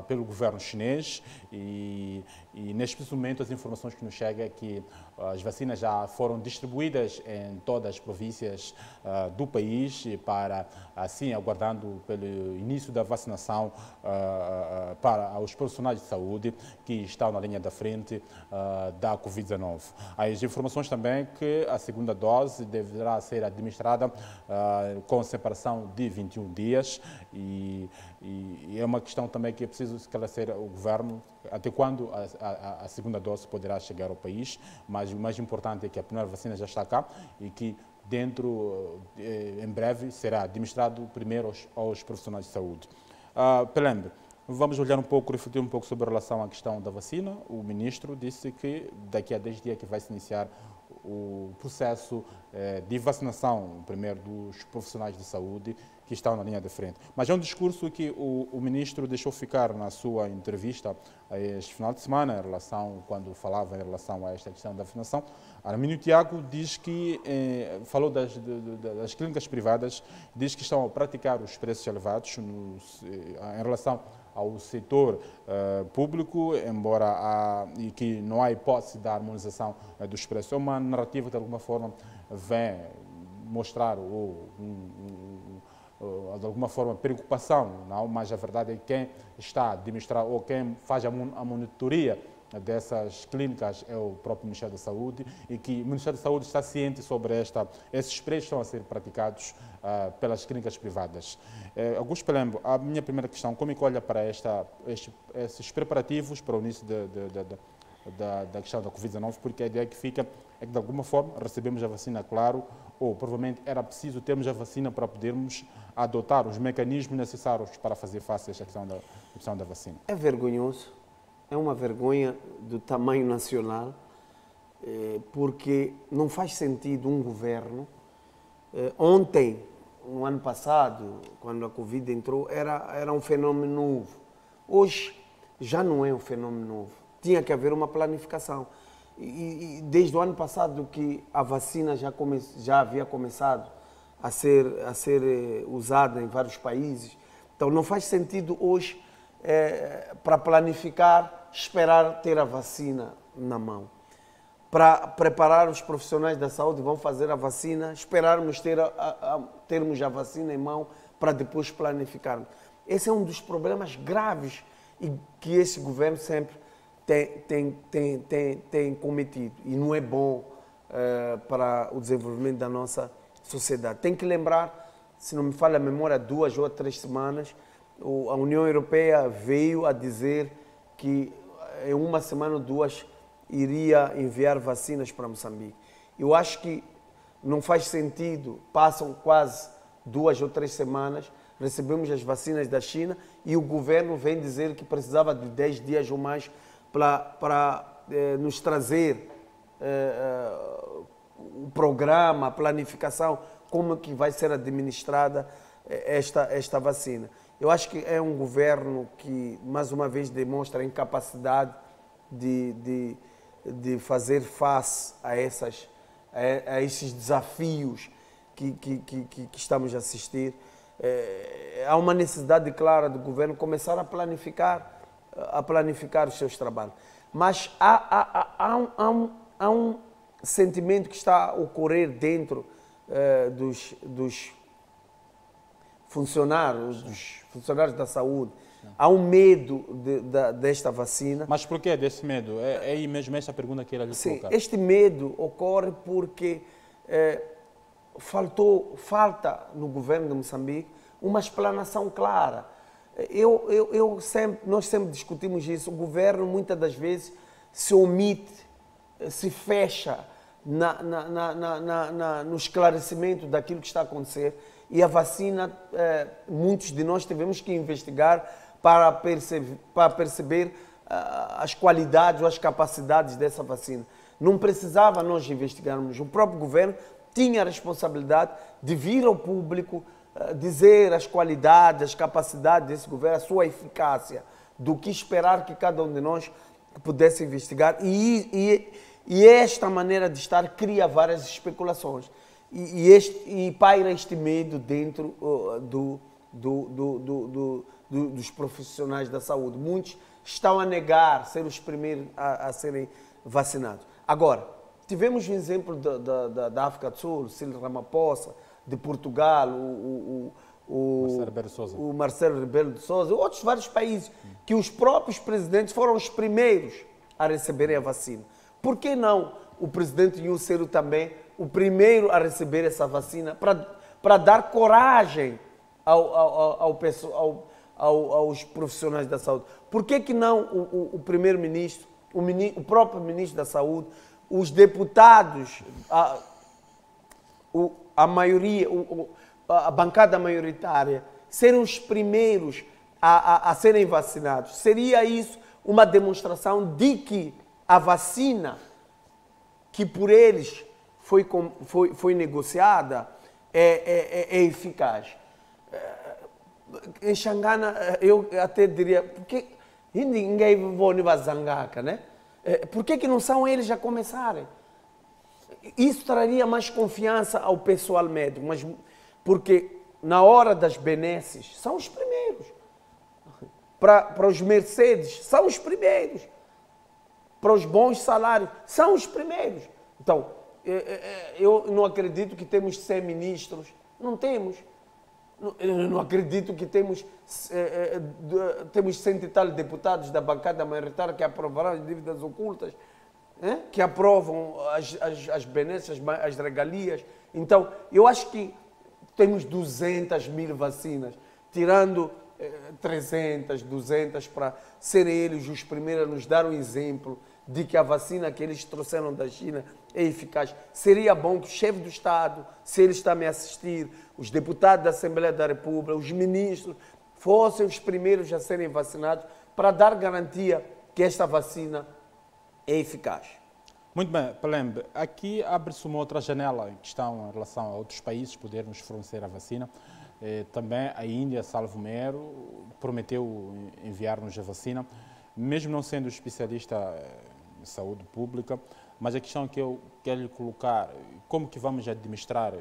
pelo governo chinês e neste momento as informações que nos chegam é que as vacinas já foram distribuídas em todas as províncias do país para, assim, aguardando pelo início da vacinação para os profissionais de saúde que estão na linha da frente da Covid-19. As informações também que a segunda dose deverá ser administrada com separação de 21 dias e é uma questão também que é preciso esclarecer o governo até quando a segunda dose poderá chegar ao país, mas o mais importante é que a primeira vacina já está cá e que em breve será administrado primeiro aos profissionais de saúde. Pelembe, vamos olhar um pouco, refletir um pouco sobre a relação à questão da vacina. O ministro disse que daqui a 10 dias que vai se iniciar o processo de vacinação, primeiro dos profissionais de saúde que estão na linha de frente. Mas é um discurso que o ministro deixou ficar na sua entrevista este final de semana, quando falava em relação a esta questão da vacinação. Arminio Tiago diz que, falou das clínicas privadas, diz que estão a praticar os preços elevados em relação ao setor público, embora e que não há hipótese da harmonização dos preços. É uma narrativa que, de alguma forma, vem mostrar de alguma forma preocupação, não? Mas a verdade é que quem está a administrar ou quem faz a monitoria dessas clínicas é o próprio Ministério da Saúde e que o Ministério da Saúde está ciente sobre esses preços que estão a ser praticados pelas clínicas privadas. Augusto Pelembe, a minha primeira questão, como é que olha para esses preparativos para o início da questão da Covid-19, porque a ideia que fica é que de alguma forma recebemos a vacina, claro, ou provavelmente era preciso termos a vacina para podermos adotar os mecanismos necessários para fazer face a esta questão da vacina. É vergonhoso, é uma vergonha do tamanho nacional, porque não faz sentido um governo. Ontem, no ano passado, quando a Covid entrou, era um fenômeno novo. Hoje já não é um fenômeno novo. Tinha que haver uma planificação. E desde o ano passado que a vacina já havia começado a ser usada em vários países. Então não faz sentido hoje, para planificar, esperar ter a vacina na mão. Para preparar os profissionais da saúde, vão fazer a vacina, esperarmos termos a vacina em mão para depois planificarmos. Esse é um dos problemas graves que esse governo sempre tem cometido e não é bom para o desenvolvimento da nossa sociedade. Tem que lembrar, se não me falha a memória, 2 ou 3 semanas, a União Europeia veio a dizer que em 1 semana ou 2 iria enviar vacinas para Moçambique. Eu acho que não faz sentido, passam quase 2 ou 3 semanas, recebemos as vacinas da China e o governo vem dizer que precisava de 10 dias ou mais para nos trazer o programa, a planificação, como que vai ser administrada esta vacina. Eu acho que é um governo que, mais uma vez, demonstra a incapacidade de fazer face a esses desafios que estamos a assistir. Há uma necessidade clara do governo começar a planificar os seus trabalhos. Mas há um sentimento que está a ocorrer dentro dos funcionários da saúde. Há um medo desta vacina. Mas por que desse medo? É aí mesmo essa pergunta que ele lhe coloca. Este medo ocorre porque falta no governo de Moçambique uma explanação clara. Nós sempre discutimos isso. O governo muitas das vezes se omite, se fecha no esclarecimento daquilo que está a acontecer, e a vacina, muitos de nós tivemos que investigar para perceber as qualidades ou as capacidades dessa vacina. Não precisava nós investigarmos. O próprio governo tinha a responsabilidade de vir ao público dizer as qualidades, as capacidades desse governo, a sua eficácia, do que esperar que cada um de nós pudesse investigar. E esta maneira de estar cria várias especulações. E paira este medo dentro dos profissionais da saúde. Muitos estão a negar ser os primeiros a serem vacinados. Agora, tivemos um exemplo da África do Sul, Cyril Ramaphosa, de Portugal, o Marcelo Rebelo de Sousa, outros vários países, que os próprios presidentes foram os primeiros a receberem a vacina. Por que não o presidente Yucero também, o primeiro a receber essa vacina, para dar coragem aos profissionais da saúde? Por que não o primeiro-ministro, o próprio ministro da Saúde, os deputados, a maioria, a bancada maioritária, serem os primeiros a serem vacinados? Seria isso uma demonstração de que a vacina que por eles foi negociada é eficaz. Em Xangana, eu até diria, porque ninguém vai zangar, né? Por que não são eles a começarem? Isso traria mais confiança ao pessoal médico, mas porque na hora das benesses são os primeiros. Para os Mercedes, são os primeiros. Para os bons salários, são os primeiros. Então, eu não acredito que temos 100 ministros. Não temos. Eu não acredito que temos 100 e tal deputados da bancada maioritária que aprovarão as dívidas ocultas, que aprovam as benesses, as regalias. Então, eu acho que temos 200 mil vacinas, tirando 300, 200 para serem eles os primeiros a nos dar um exemplo de que a vacina que eles trouxeram da China é eficaz. Seria bom que o chefe do Estado, se ele está me assistir, os deputados da Assembleia da República, os ministros, fossem os primeiros a serem vacinados para dar garantia que esta vacina é eficaz. Muito bem, Pelembe, aqui abre-se uma outra janela em questão em relação a outros países podermos fornecer a vacina. Também a Índia, salvo mero, prometeu enviar-nos a vacina, mesmo não sendo especialista em saúde pública, mas a questão que eu quero lhe colocar, como que vamos administrar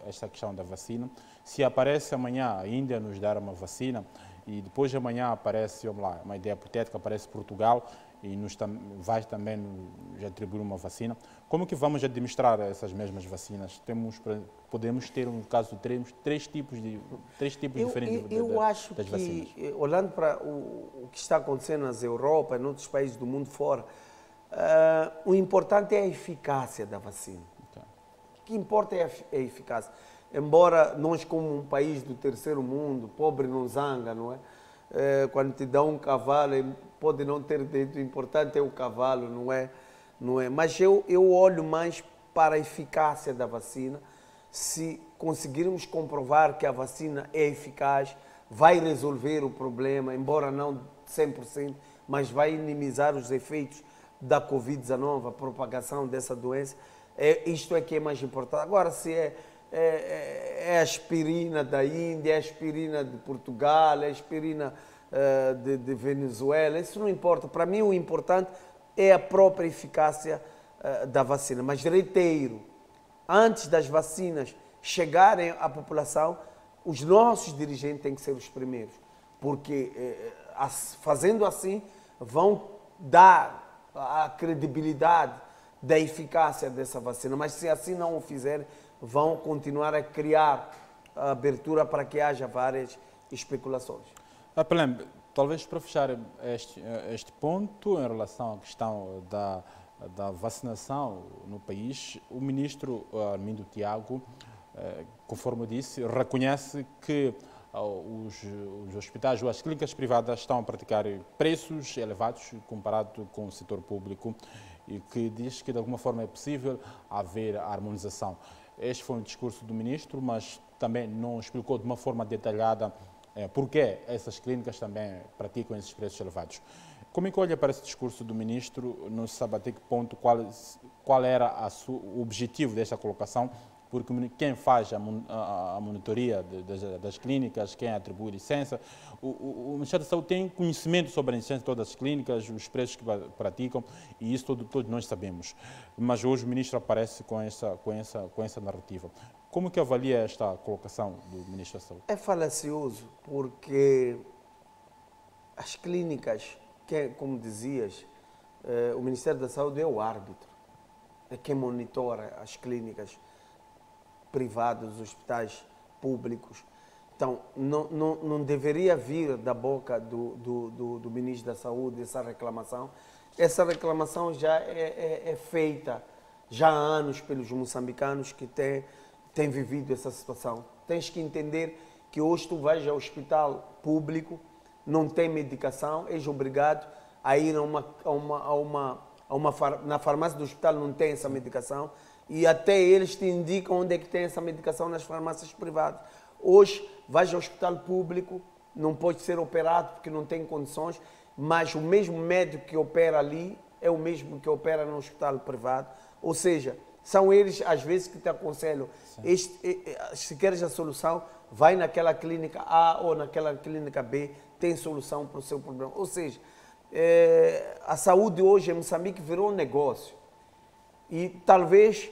esta questão da vacina? Se aparece amanhã a Índia nos dar uma vacina e depois de amanhã aparece, vamos lá, uma ideia hipotética, aparece Portugal e vai também nos atribuir uma vacina, como que vamos administrar essas mesmas vacinas? Podemos ter, no caso, três tipos diferentes das vacinas. Olhando para o que está acontecendo nas Europa e em outros países do mundo fora, o importante é a eficácia da vacina. Okay. O que importa é a eficácia. Embora nós, como um país do terceiro mundo, pobre não zanga, não é? Quando te dá um cavalo, pode não ter dentro, o importante é o cavalo, não é? Mas eu olho mais para a eficácia da vacina. Se conseguirmos comprovar que a vacina é eficaz, vai resolver o problema, embora não 100%, mas vai minimizar os efeitos da Covid-19, a propagação dessa doença. Isto é que é mais importante. Agora, se é aspirina da Índia, é aspirina de Portugal, é aspirina de Venezuela, isso não importa. Para mim, o importante é a própria eficácia da vacina. Mas, reitero, antes das vacinas chegarem à população, os nossos dirigentes têm que ser os primeiros, porque fazendo assim, vão dar a credibilidade da eficácia dessa vacina. Mas se assim não o fizerem, vão continuar a criar a abertura para que haja várias especulações. Pelembe, talvez para fechar este ponto em relação à questão da vacinação no país, o ministro Armindo Tiago, conforme eu disse, reconhece que os hospitais ou as clínicas privadas estão a praticar preços elevados comparado com o setor público e que diz que de alguma forma é possível haver harmonização. Este foi um discurso do ministro, mas também não explicou de uma forma detalhada porque essas clínicas também praticam esses preços elevados. Como é que olha para esse discurso do ministro? Não se sabe até que ponto, qual era o objetivo desta colocação, porque quem faz a monitoria das clínicas, quem atribui licença, o Ministério da Saúde tem conhecimento sobre a licença de todas as clínicas, os preços que praticam, e isso todos nós sabemos. Mas hoje o ministro aparece com essa narrativa. Como que avalia esta colocação do Ministro da Saúde? É falacioso, porque as clínicas, como dizias, o Ministério da Saúde é o árbitro, é quem monitora as clínicas privadas, os hospitais públicos. Então, não deveria vir da boca do Ministro da Saúde essa reclamação. Essa reclamação já é feita já há anos pelos moçambicanos que têm vivido essa situação. Tens que entender que hoje tu vais ao hospital público, não tem medicação, és obrigado a ir na farmácia do hospital, não tem essa medicação, e até eles te indicam onde é que tem essa medicação nas farmácias privadas. Hoje, vais ao hospital público, não pode ser operado porque não tem condições, mas o mesmo médico que opera ali é o mesmo que opera no hospital privado. Ou seja, são eles, às vezes, que te aconselham. Se queres a solução, vai naquela clínica A ou naquela clínica B, tem solução para o seu problema. Ou seja, a saúde hoje em Moçambique virou um negócio. E talvez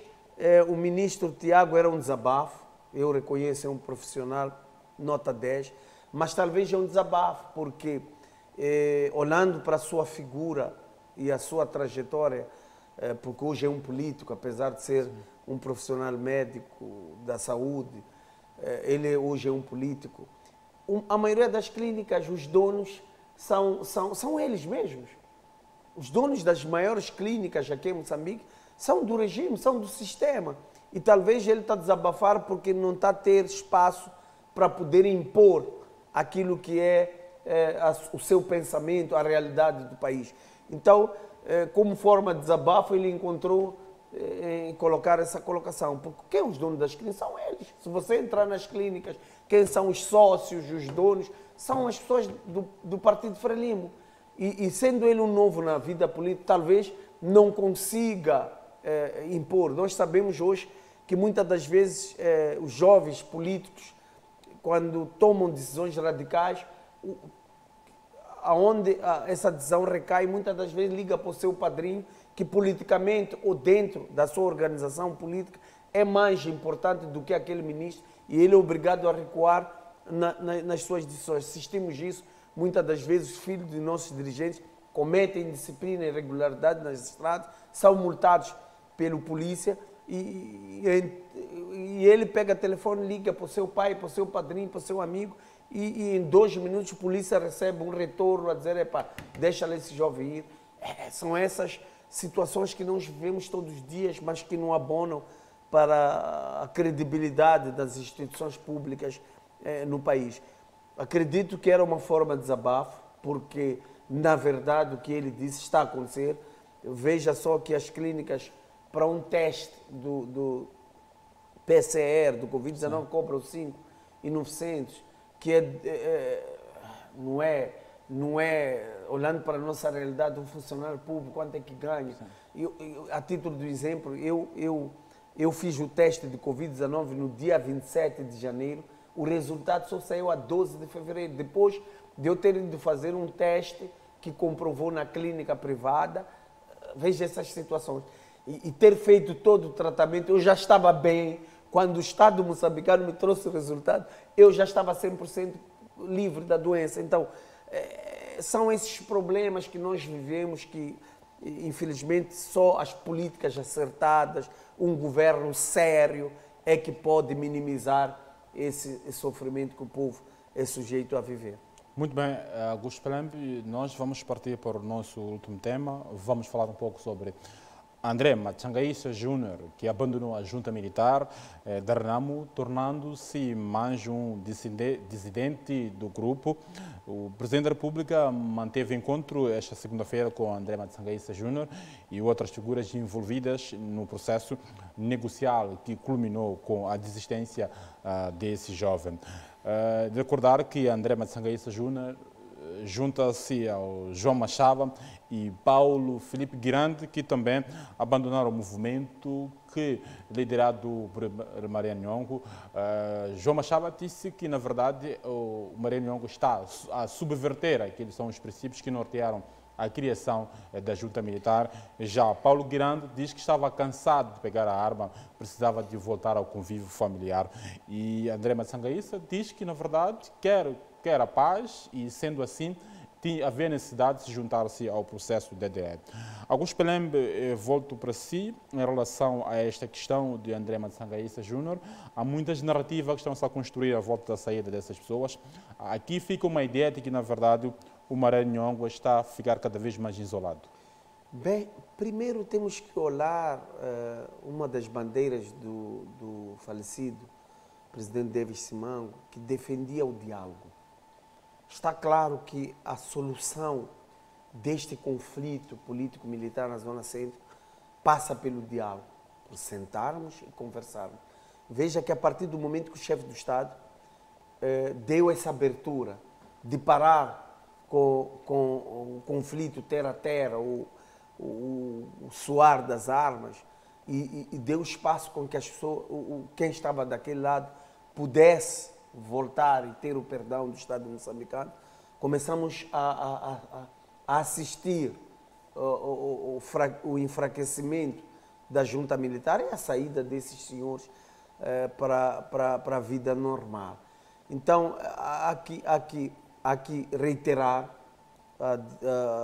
o ministro Tiago era um desabafo, eu reconheço, é um profissional, nota 10, mas talvez é um desabafo, porque olhando para a sua figura e a sua trajetória, porque hoje é um político, apesar de ser um profissional médico da saúde, ele hoje é um político. A maioria das clínicas, os donos são eles mesmos. Os donos das maiores clínicas aqui em Moçambique são do regime, são do sistema. E talvez ele está a desabafar porque não está a ter espaço para poder impor aquilo que é o seu pensamento, a realidade do país. Então, como forma de desabafo, ele encontrou em colocar essa colocação. Porque quem os donos das clínicas são eles. Se você entrar nas clínicas, quem são os sócios, os donos, são as pessoas do Partido Frelimo. E sendo ele um novo na vida política, talvez não consiga impor. Nós sabemos hoje que muitas das vezes os jovens políticos, quando tomam decisões radicais, aonde essa decisão recai, muitas das vezes liga para o seu padrinho, que politicamente ou dentro da sua organização política é mais importante do que aquele ministro, e ele é obrigado a recuar nas suas decisões. Assistimos isso, muitas das vezes os filhos de nossos dirigentes cometem indisciplina e irregularidade nas estradas, são multados pelo polícia, e ele pega o telefone, liga para o seu pai, para o seu padrinho, para o seu amigo, e em 2 minutos a polícia recebe um retorno a dizer, deixa esse jovem ir. São essas situações que nós vivemos todos os dias, mas que não abonam para a credibilidade das instituições públicas no país. Acredito que era uma forma de desabafo, porque, na verdade, o que ele disse está a acontecer. Veja só que as clínicas, para um teste do PCR, do Covid-19, cobram 5.900, que não é, olhando para a nossa realidade, um funcionário público, quanto é que ganha. A título de exemplo, eu fiz o teste de Covid-19 no dia 27 de janeiro, o resultado só saiu a 12 de fevereiro, depois de eu ter ido fazer um teste que comprovou na clínica privada. Veja essas situações. E ter feito todo o tratamento, eu já estava bem. Quando o Estado moçambicano me trouxe o resultado, eu já estava 100% livre da doença. Então, são esses problemas que nós vivemos, que infelizmente só as políticas acertadas, um governo sério é que pode minimizar esse sofrimento que o povo é sujeito a viver. Muito bem, Augusto Pelembe, nós vamos partir para o nosso último tema. Vamos falar um pouco sobre André Matsangaissa Júnior, que abandonou a junta militar da Renamo, tornando-se mais um dissidente do grupo. O Presidente da República manteve encontro esta segunda-feira com André Matsangaissa Júnior e outras figuras envolvidas no processo negocial que culminou com a desistência desse jovem. De recordar que André Matsangaissa Júnior junta-se ao João Machava e Paulo Felipe Guirande, que também abandonaram o movimento que, liderado por Mariano Nhongo. João Machava disse que, na verdade, o Mariano Nhongo está a subverter aqueles são os princípios que nortearam a criação da junta militar. Já Paulo Guirande diz que estava cansado de pegar a arma, precisava de voltar ao convívio familiar. E André Matsangaissa diz que, na verdade, quer a paz e, sendo assim, havia necessidade de se juntar-se ao processo DDE. Augusto Pelembe, volto para si em relação a esta questão de André Matsangaissa Júnior. Há muitas narrativas que estão-se a construir à volta da saída dessas pessoas. Aqui fica uma ideia de que, na verdade, o Mariano Nhongo está a ficar cada vez mais isolado. Bem, primeiro temos que olhar uma das bandeiras do falecido presidente Davis Simango, que defendia o diálogo. Está claro que a solução deste conflito político-militar na Zona Centro passa pelo diálogo, por sentarmos e conversarmos. Veja que a partir do momento que o chefe do Estado deu essa abertura de parar com o conflito terra a terra, o soar das armas, e deu espaço com que as pessoas, quem estava daquele lado pudesse voltar e ter o perdão do Estado moçambicano, começamos a assistir o enfraquecimento da junta militar e a saída desses senhores para a vida normal. Então, há que reiterar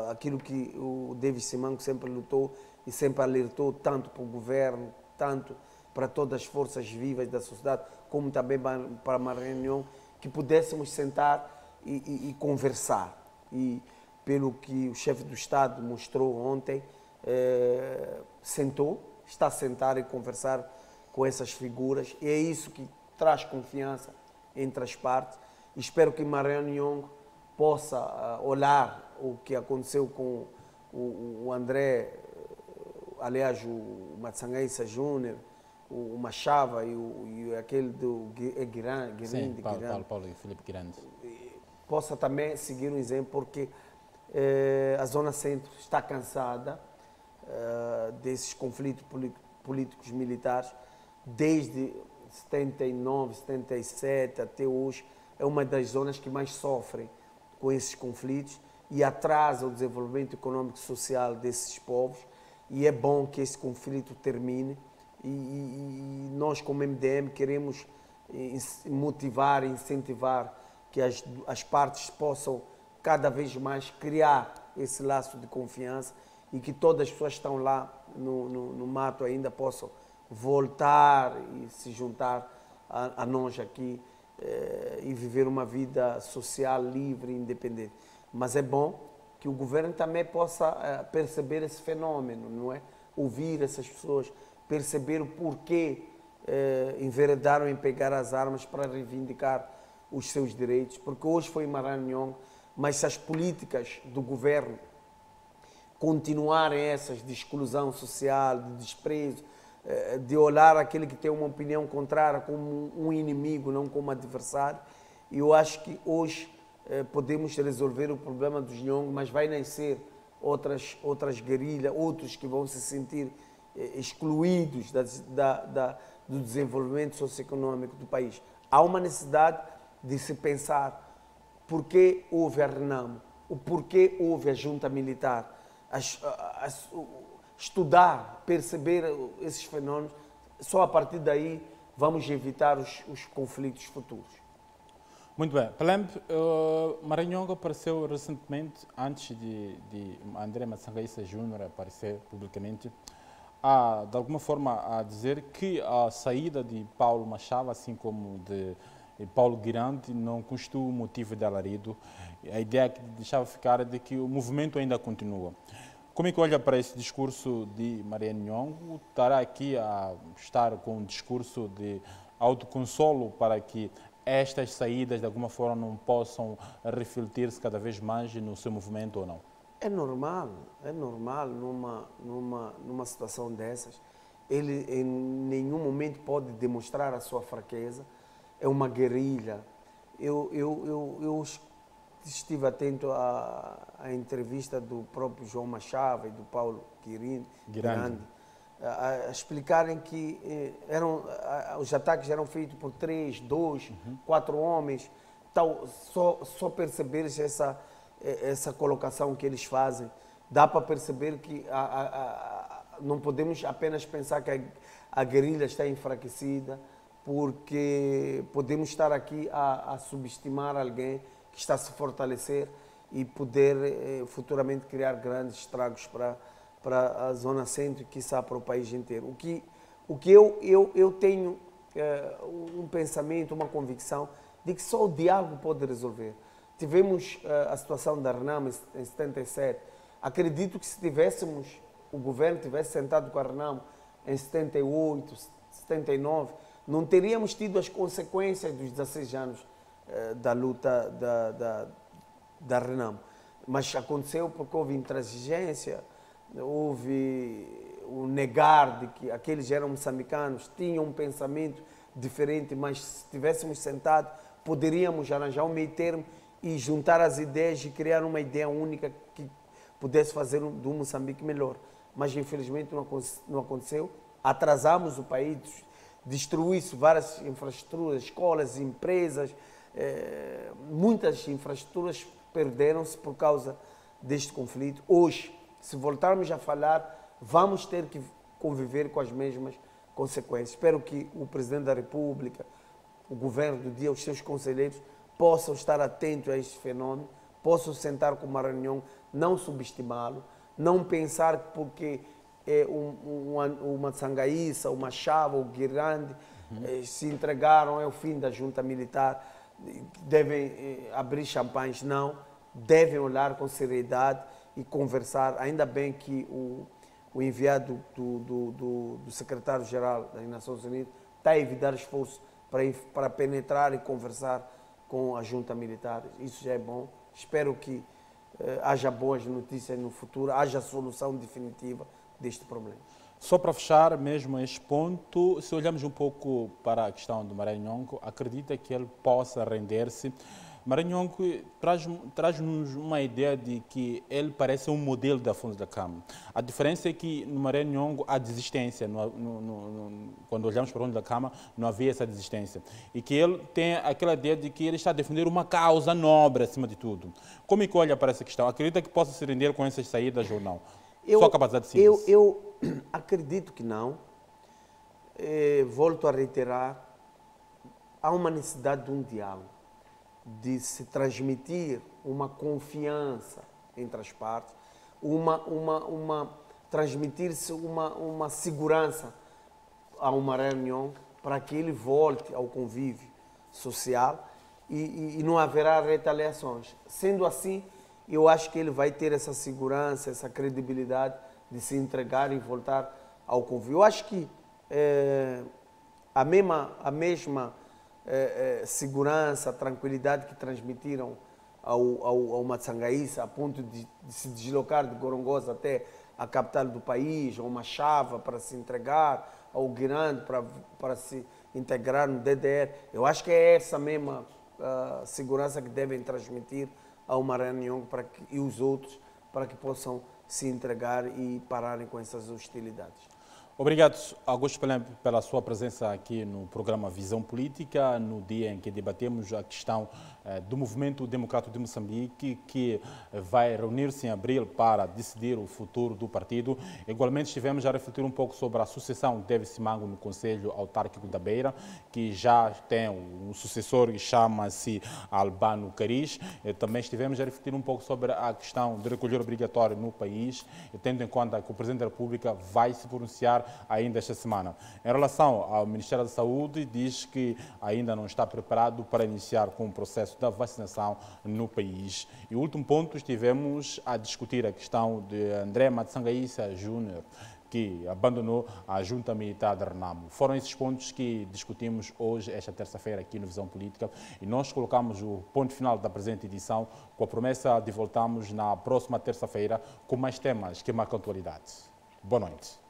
aquilo que o Davis Simango sempre lutou e sempre alertou, tanto para o governo, tanto para todas as forças vivas da sociedade, como também para uma reunião, que pudéssemos sentar e conversar. E pelo que o chefe do Estado mostrou ontem, está a sentar e conversar com essas figuras, e é isso que traz confiança entre as partes. Espero que Mariano Nhongo possa olhar o que aconteceu com o André, aliás, o Matsangaíça Júnior, o Machava e aquele do Guirande, Sim, Paulo e Filipe Guirande. Possa também seguir um exemplo, porque a Zona Centro está cansada desses conflitos políticos militares desde 79, 77 até hoje. É uma das zonas que mais sofrem com esses conflitos e atrasa o desenvolvimento econômico e social desses povos, e é bom que esse conflito termine e nós como MDM queremos motivar e incentivar que as partes possam cada vez mais criar esse laço de confiança e que todas as pessoas que estão lá no mato ainda possam voltar e se juntar a nós aqui e viver uma vida social livre e independente. Mas é bom que o governo também possa perceber esse fenômeno, não é? Ouvir essas pessoas, perceber o porquê enveredaram em pegar as armas para reivindicar os seus direitos, porque hoje foi em Maranhão, mas se as políticas do governo continuarem essas de exclusão social, de desprezo, de olhar aquele que tem uma opinião contrária como um inimigo, não como adversário, eu acho que hoje podemos resolver o problema dos Nhong, mas vai nascer outras guerrilhas, outros que vão se sentir excluídos do desenvolvimento socioeconômico do país. Há uma necessidade de se pensar por que houve a Renamo, o porquê houve a junta militar, estudar, perceber esses fenômenos. Só a partir daí vamos evitar os conflitos futuros. Muito bem. Pelemp, Maranhão apareceu recentemente, antes de André Matsangaíça Júnior aparecer publicamente, de alguma forma a dizer que a saída de Paulo Machava, assim como de Paulo Guirande, não constitui um motivo de alarido. A ideia que deixava ficar é de que o movimento ainda continua. Como é que olha para esse discurso de Maranhão? Estará aqui a estar com um discurso de autoconsolo para que estas saídas de alguma forma não possam refletir-se cada vez mais no seu movimento ou não? É normal numa situação dessas. Ele em nenhum momento pode demonstrar a sua fraqueza. É uma guerrilha. Eu estive atento à entrevista do próprio João Machava e do Paulo Guirande a explicarem que os ataques eram feitos por 3, 2, 4 homens. Então, só perceber essa colocação que eles fazem, dá para perceber que não podemos apenas pensar que a guerrilha está enfraquecida, porque podemos estar aqui a subestimar alguém que está a se fortalecer e poder futuramente criar grandes estragos para a Zona Centro e, quiçá, para o país inteiro. O que eu tenho um pensamento, uma convicção de que só o diálogo pode resolver. Tivemos a situação da Renamo em 77. Acredito que se o governo tivesse sentado com a Renamo em 78, 79, não teríamos tido as consequências dos 16 anos da luta da Renamo. Mas aconteceu porque houve intransigência, houve o negar de que aqueles eram moçambicanos, tinham um pensamento diferente, mas se tivéssemos sentado, poderíamos arranjar um meio termo e juntar as ideias e criar uma ideia única que pudesse fazer do Moçambique melhor. Mas infelizmente não aconteceu. Atrasamos o país, destruiu-se várias infraestruturas, escolas, empresas, muitas infraestruturas perderam-se por causa deste conflito. Hoje, se voltarmos a falar, vamos ter que conviver com as mesmas consequências. Espero que o Presidente da República, o Governo do dia, os seus conselheiros, possam estar atentos a este fenômeno, possam sentar com o Maranhão, não subestimá-lo, não pensar que porque o Matsangaíça, o Machava, o Guirande se entregaram, é o fim da junta militar, devem abrir champanhes. Não, devem olhar com seriedade e conversar. Ainda bem que o enviado do secretário-geral das Nações Unidas está a evitar esforço para penetrar e conversar com a junta militar. Isso já é bom. Espero que haja boas notícias no futuro, haja solução definitiva deste problema. Só para fechar mesmo este ponto, se olharmos um pouco para a questão do Maranhão, acredita que ele possa render-se? Maranhão traz-nos uma ideia de que ele parece um modelo da Afonso Dhlakama. A diferença é que no Maranhão há desistência. Quando olhamos para o Dhlakama, não havia essa desistência. E que ele tem aquela ideia de que ele está a defender uma causa nobre acima de tudo. Como é que olha para essa questão? Acredita que possa se render com essas saídas ou não? Só capacidade de síntese. Eu acredito que não. Volto a reiterar, há uma necessidade de um diálogo, de se transmitir uma confiança entre as partes, transmitir-se uma segurança a uma reunião para que ele volte ao convívio social e não haverá retaliações. Sendo assim, eu acho que ele vai ter essa segurança, essa credibilidade de se entregar e voltar ao convívio. Eu acho que a mesma segurança, tranquilidade que transmitiram ao Matsangaíça, a ponto de se deslocar de Gorongosa até a capital do país, ou uma chave para se entregar ao Guirande, para se integrar no DDR. Eu acho que é essa mesma segurança que devem transmitir ao Maranhão e os outros, para que possam se entregar e pararem com essas hostilidades. Obrigado, Augusto Pelém, pela sua presença aqui no programa Visão Política, no dia em que debatemos a questão do Movimento Democrático de Moçambique, que vai reunir-se em abril para decidir o futuro do partido. Igualmente, estivemos a refletir um pouco sobre a sucessão de David Simango no Conselho Autárquico da Beira, que já tem um sucessor que chama-se Albano Cariz. Também estivemos a refletir um pouco sobre a questão de recolher obrigatório no país, tendo em conta que o Presidente da República vai se pronunciar ainda esta semana. Em relação ao Ministério da Saúde, diz que ainda não está preparado para iniciar com o processo da vacinação no país. E o último ponto, estivemos a discutir a questão de André Matsangaíça Júnior, que abandonou a Junta Militar de Renamo. Foram esses pontos que discutimos hoje, esta terça-feira, aqui no Visão Política, e nós colocamos o ponto final da presente edição com a promessa de voltarmos na próxima terça-feira com mais temas que marcam a atualidade. Boa noite.